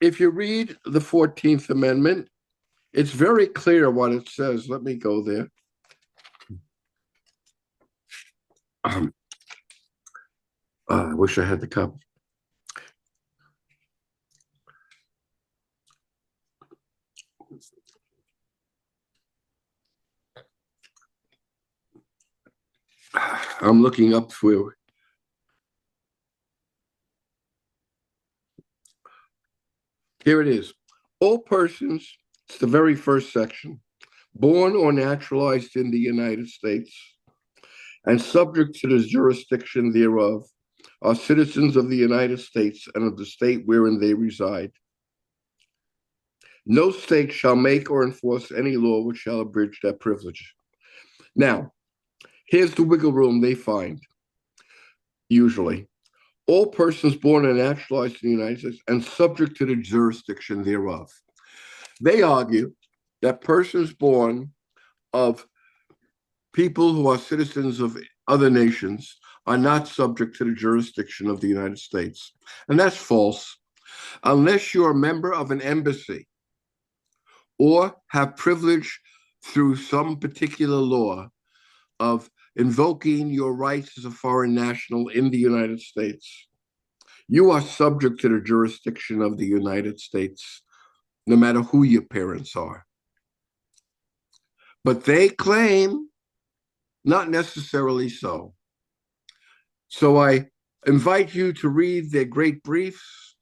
if you read the 14th Amendment, it's very clear what it says. Let me go there. I wish I had the copy. I'm looking up for. Here it is. All persons, it's the very first section, born or naturalized in the United States and subject to the jurisdiction thereof are citizens of the United States and of the state wherein they reside. No state shall make or enforce any law which shall abridge that privilege. Now, here's the wiggle room they find, usually. All persons born and naturalized in the United States and subject to the jurisdiction thereof. They argue that persons born of people who are citizens of other nations are not subject to the jurisdiction of the United States. And that's false. Unless you're a member of an embassy or have privilege through some particular law of invoking your rights as a foreign national in the United States, you are subject to the jurisdiction of the United States, no matter who your parents are. But they claim not necessarily so. So I invite you to read their great briefs,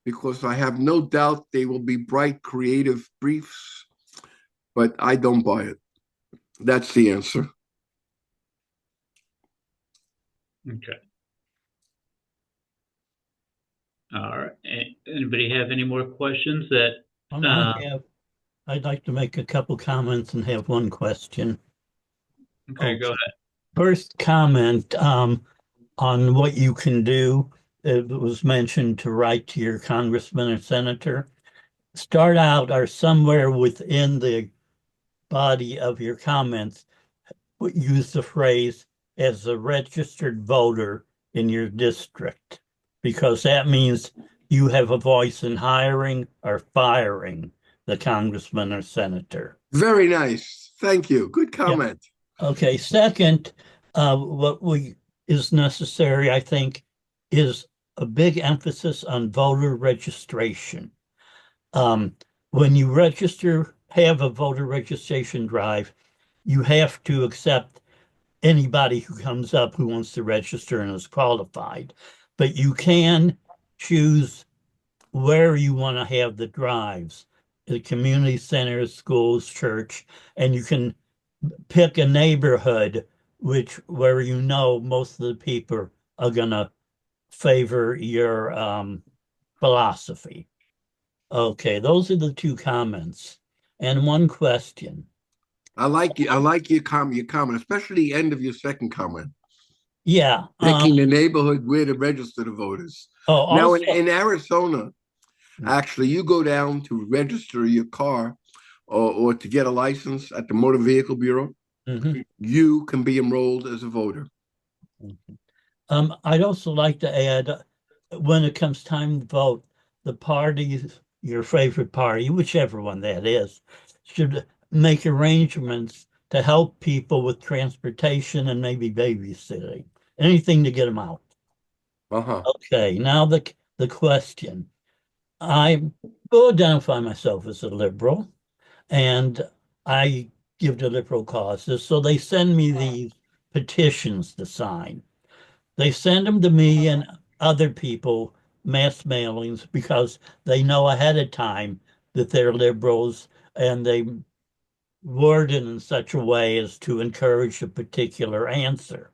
because I have no doubt they will be bright, creative briefs, but I don't buy it. That's the answer. Okay. All right. Anybody have any more questions that? I'd like to make a couple comments and have one question. Okay, go ahead. First comment on what you can do. It was mentioned to write to your congressman or senator. Start out or somewhere within the body of your comments, use the phrase as a registered voter in your district, because that means you have a voice in hiring or firing the congressman or senator. Very nice. Thank you. Good comment. Yeah. Okay. Second, what is necessary, I think, is a big emphasis on voter registration. When you have a voter registration drive, you have to accept anybody who comes up who wants to register and is qualified. But you can choose where you want to have the drives, the community centers, schools, church, and you can pick a neighborhood where you know most of the people are going to favor your philosophy. Okay, those are the two comments. And one question. I like your comment, especially the end of your second comment. Yeah. Picking the neighborhood where to register the voters. Now, in Arizona, actually, you go down to register your car or to get a license at the Motor Vehicle Bureau, you can be enrolled as a voter. I'd also like to add, when it comes time to vote, the party, your favorite party, whichever one that is, should make arrangements to help people with transportation and maybe babysitting, anything to get them out. Okay, now the question. I will identify myself as a liberal, and I give to liberal causes. So they send me these petitions to sign. They send them to me and other people, mass mailings, because they know ahead of time that they're liberals, and they word it in such a way as to encourage a particular answer.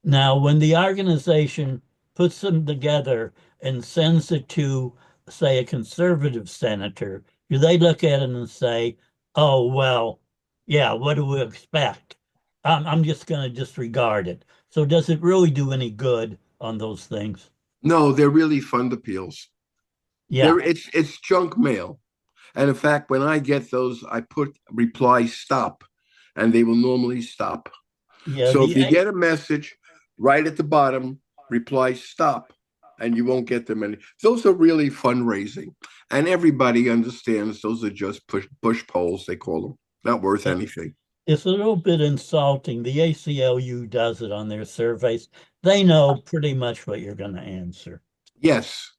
Now, when the organization puts them together and sends it to, say, a conservative senator, do they look at it and say, oh, well, yeah, what do we expect? I'm just going to disregard it. So does it really do any good on those things? No, they're really fund appeals. Yeah. It's junk mail. And in fact, when I get those, I put reply stop, and they will normally stop. Yeah, so if you get a message right at the bottom, reply stop, and you won't get them any. Those are really fundraising. And everybody understands those are just push polls, they call them. Not worth anything. It's a little bit insulting. The ACLU does it on their surveys. They know pretty much what you're going to answer. Yes.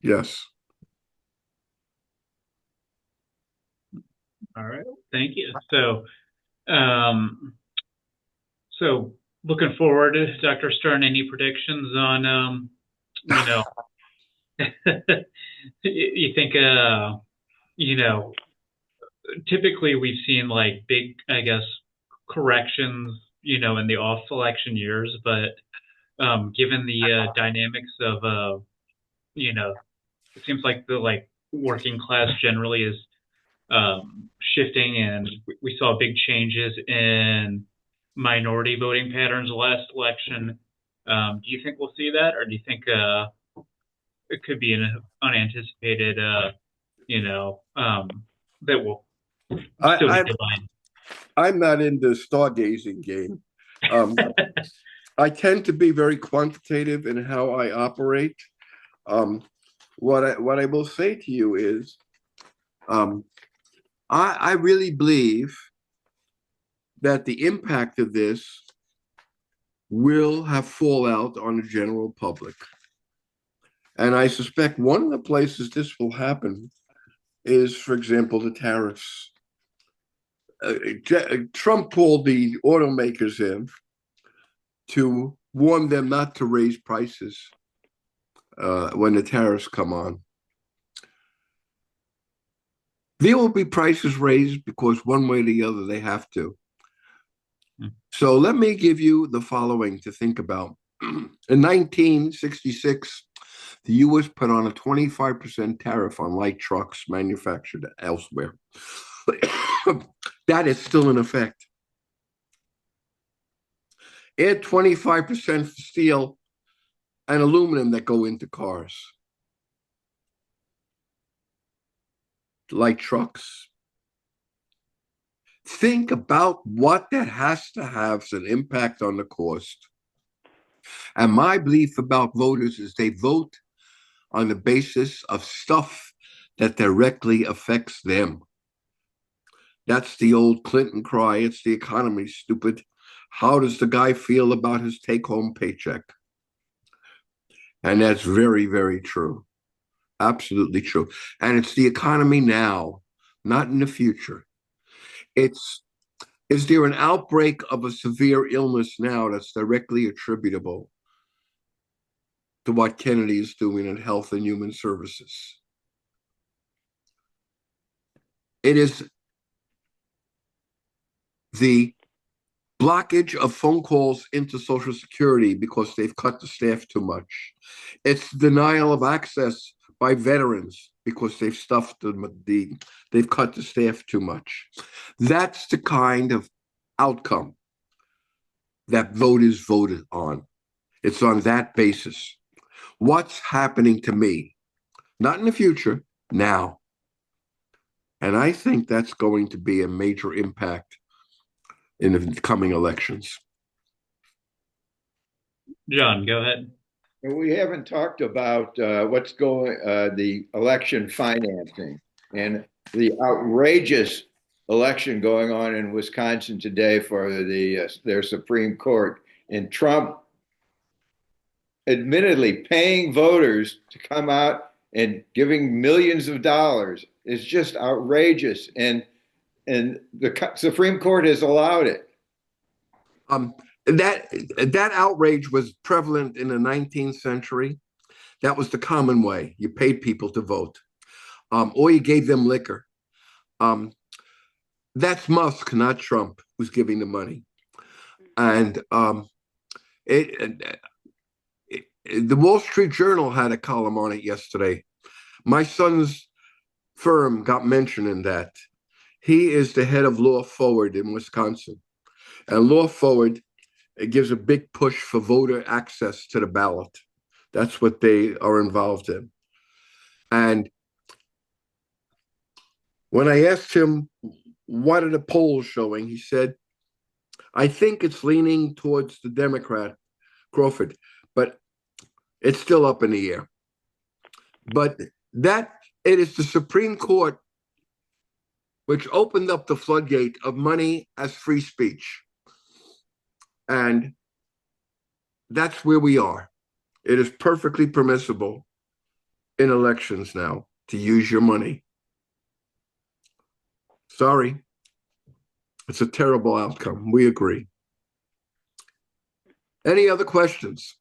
Yes. All right. Thank you. So looking forward, Dr. Stern, any predictions on, you think, typically we've seen like big, I guess, corrections, in the off-election years, but given the dynamics of, it seems like the working class generally is shifting, and we saw big changes in minority voting patterns last election. Do you think we'll see that, or do you think it could be an unanticipated, that will still be divine? I'm not in the stargazing game. I tend to be very quantitative in how I operate. What I will say to you is, I really believe that the impact of this will have fallout on the general public. And I suspect one of the places this will happen is, for example, the tariffs. Trump called the automakers in to warn them not to raise prices when the tariffs come on. There will be prices raised because one way or the other they have to. So let me give you the following to think about. In 1966, the U.S. put on a 25% tariff on light trucks manufactured elsewhere. That is still in effect. Add 25% for steel and aluminum that go into cars. Light trucks. Think about what that has to have as an impact on the cost. And my belief about voters is they vote on the basis of stuff that directly affects them. That's the old Clinton cry. It's the economy, stupid. How does the guy feel about his take-home paycheck? And that's very, very true. Absolutely true. And it's the economy now, not in the future. Is there an outbreak of a severe illness now that's directly attributable to what Kennedy is doing in Health and Human Services? It is the blockage of phone calls into Social Security because they've cut the staff too much. It's denial of access by veterans because they've they've cut the staff too much. That's the kind of outcome that voters voted on. It's on that basis. What's happening to me? Not in the future, now. And I think that's going to be a major impact in the coming elections. John, go ahead. We haven't talked about the election financing and the outrageous election going on in Wisconsin today for their Supreme Court, and Trump admittedly paying voters to come out and giving millions of dollars is just outrageous, and the Supreme Court has allowed it. That outrage was prevalent in the 19th century. That was the common way. You paid people to vote, or you gave them liquor. That's Musk, not Trump, who's giving the money. And the Wall Street Journal had a column on it yesterday. My son's firm got mentioned in that. He is the head of Law Forward in Wisconsin. And Law Forward, it gives a big push for voter access to the ballot. That's what they are involved in. And when I asked him, what are the polls showing? He said, I think it's leaning towards the Democrat, Crawford, but it's still up in the air. But it is the Supreme Court which opened up the floodgate of money as free speech. And that's where we are. It is perfectly permissible in elections now to use your money. Sorry. It's a terrible outcome. We agree. Any other questions?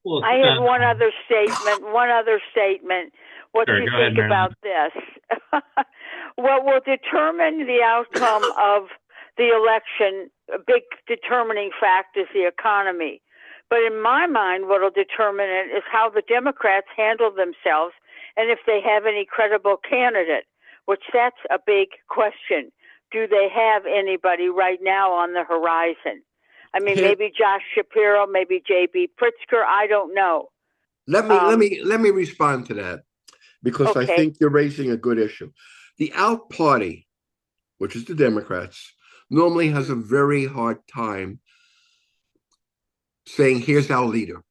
Well, I have one other statement. What Sure, do you go ahead, think about this? What will determine the outcome of the election, a big determining fact is the economy. But in my mind, what will determine it is how the Democrats handle themselves and if they have any credible candidate, which that's a big question. Do they have anybody right now on the horizon? I mean, maybe Josh Shapiro, maybe J.B. Pritzker. I don't know. Let me respond to that, because Okay. I think you're raising a good issue. The out party, which is the Democrats, normally has a very hard time saying, here's our leader.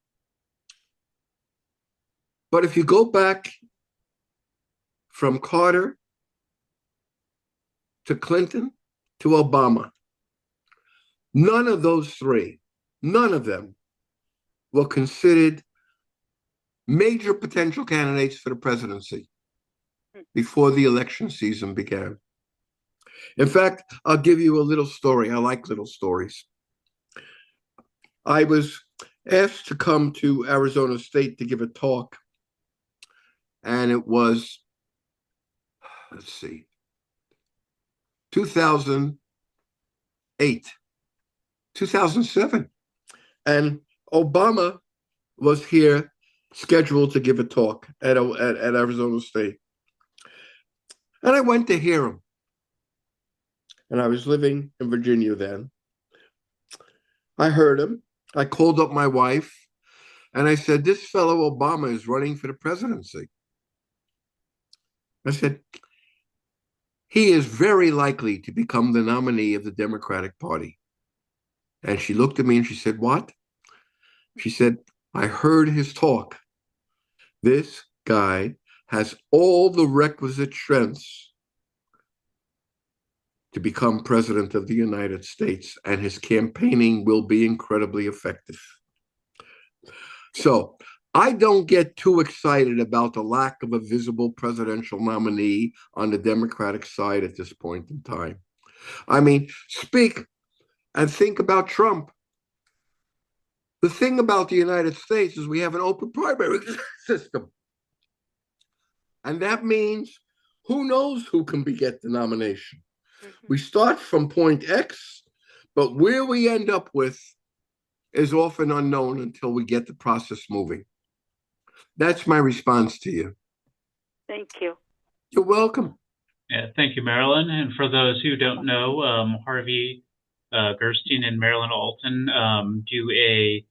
But if you go back from Carter to Clinton to Obama, none of those three, none of them were considered major potential candidates for the presidency before the election season began. In fact, I'll give you a little story. I like little stories. I was asked to come to Arizona State to give a talk, and it was, let's see, 2008, 2007. And Obama was here scheduled to give a talk at Arizona State. And I went to hear him. And I was living in Virginia then. I heard him. I called up my wife and I said, this fellow Obama is running for the presidency. I said, he is very likely to become the nominee of the Democratic Party. And she looked at me and she said, what? She said, I heard his talk. This guy has all the requisite strengths to become president of the United States, and his campaigning will be incredibly effective. So I don't get too excited about the lack of a visible presidential nominee on the Democratic side at this point in time. I mean, speak and think about Trump. The thing about the United States is we have an open primary system. And that means who knows who can get the nomination. We start from point X, but where we end up with is often unknown until we get the process moving. That's my response to you. Thank you. You're welcome. Yeah, thank you, Marilyn. And for those who don't know, Harvey Gerstein and Marilyn Alton do a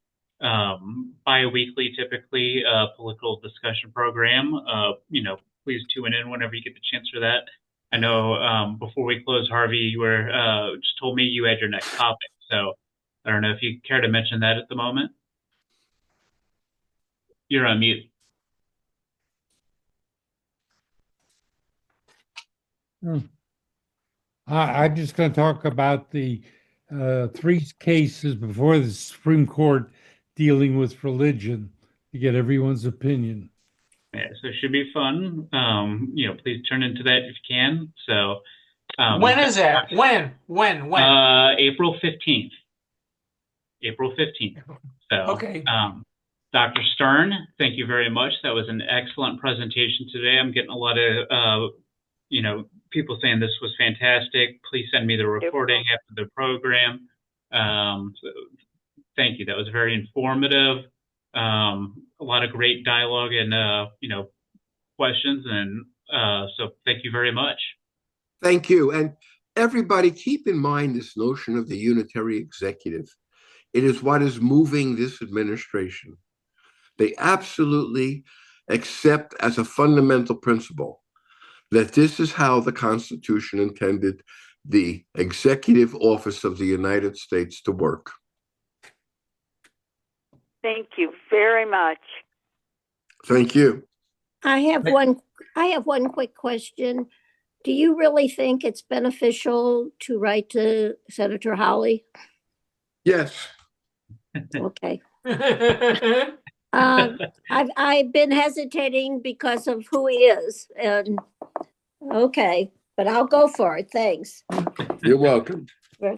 bi-weekly, typically, political discussion program. Please tune in whenever you get the chance for that. I know before we close, Harvey, you were just told me you had your next topic. So I don't know if you care to mention that at the moment. You're on mute. I'm just going to talk about the 3 cases before the Supreme Court dealing with religion to get everyone's opinion. Yeah, so it should be fun. Please turn into that if you can. So, when is that? When? April 15th. April 15th. So, okay. Dr. Stern, thank you very much. That was an excellent presentation today. I'm getting a lot of, people saying this was fantastic. Please send me the recording after the program. So thank you. That was very informative. A lot of great dialogue and, questions. And so thank you very much. Thank you. And everybody keep in mind this notion of the unitary executive. It is what is moving this administration. They absolutely accept as a fundamental principle that this is how the Constitution intended the executive office of the United States to work. Thank you very much. Thank you. I have one quick question. Do you really think it's beneficial to write to Senator Hawley? Yes. Okay. I've been hesitating because of who he is, and okay, but I'll go for it. Thanks. You're welcome.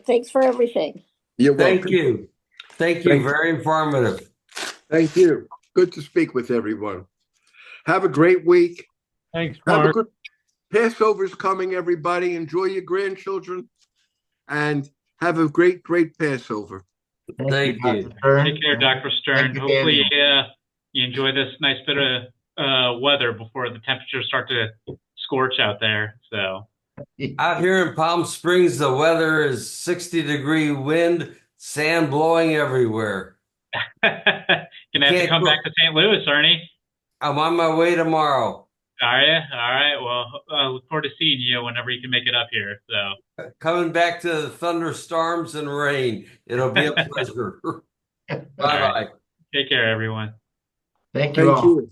Thanks for everything. You're welcome. Thank you. Thank you. Very informative. Thank you. Good to speak with everyone. Have a great week. Thanks, Have a Mark. good Passover's coming, everybody. Enjoy your grandchildren and have a great Thank Passover. you. Take care, Dr. Stern. Hopefully you enjoy this nice bit of weather before the temperatures start to scorch out there. So out here in Palm Springs, the weather is 60-degree wind, sand blowing everywhere. Gonna have to come back to St. Louis, Ernie. I'm on my way tomorrow. Are you? All right. Well, I look forward to seeing you whenever you can make it up here. So coming back to the thunderstorms and rain. It'll be a pleasure. Bye-bye. Take care, everyone. Thank you all.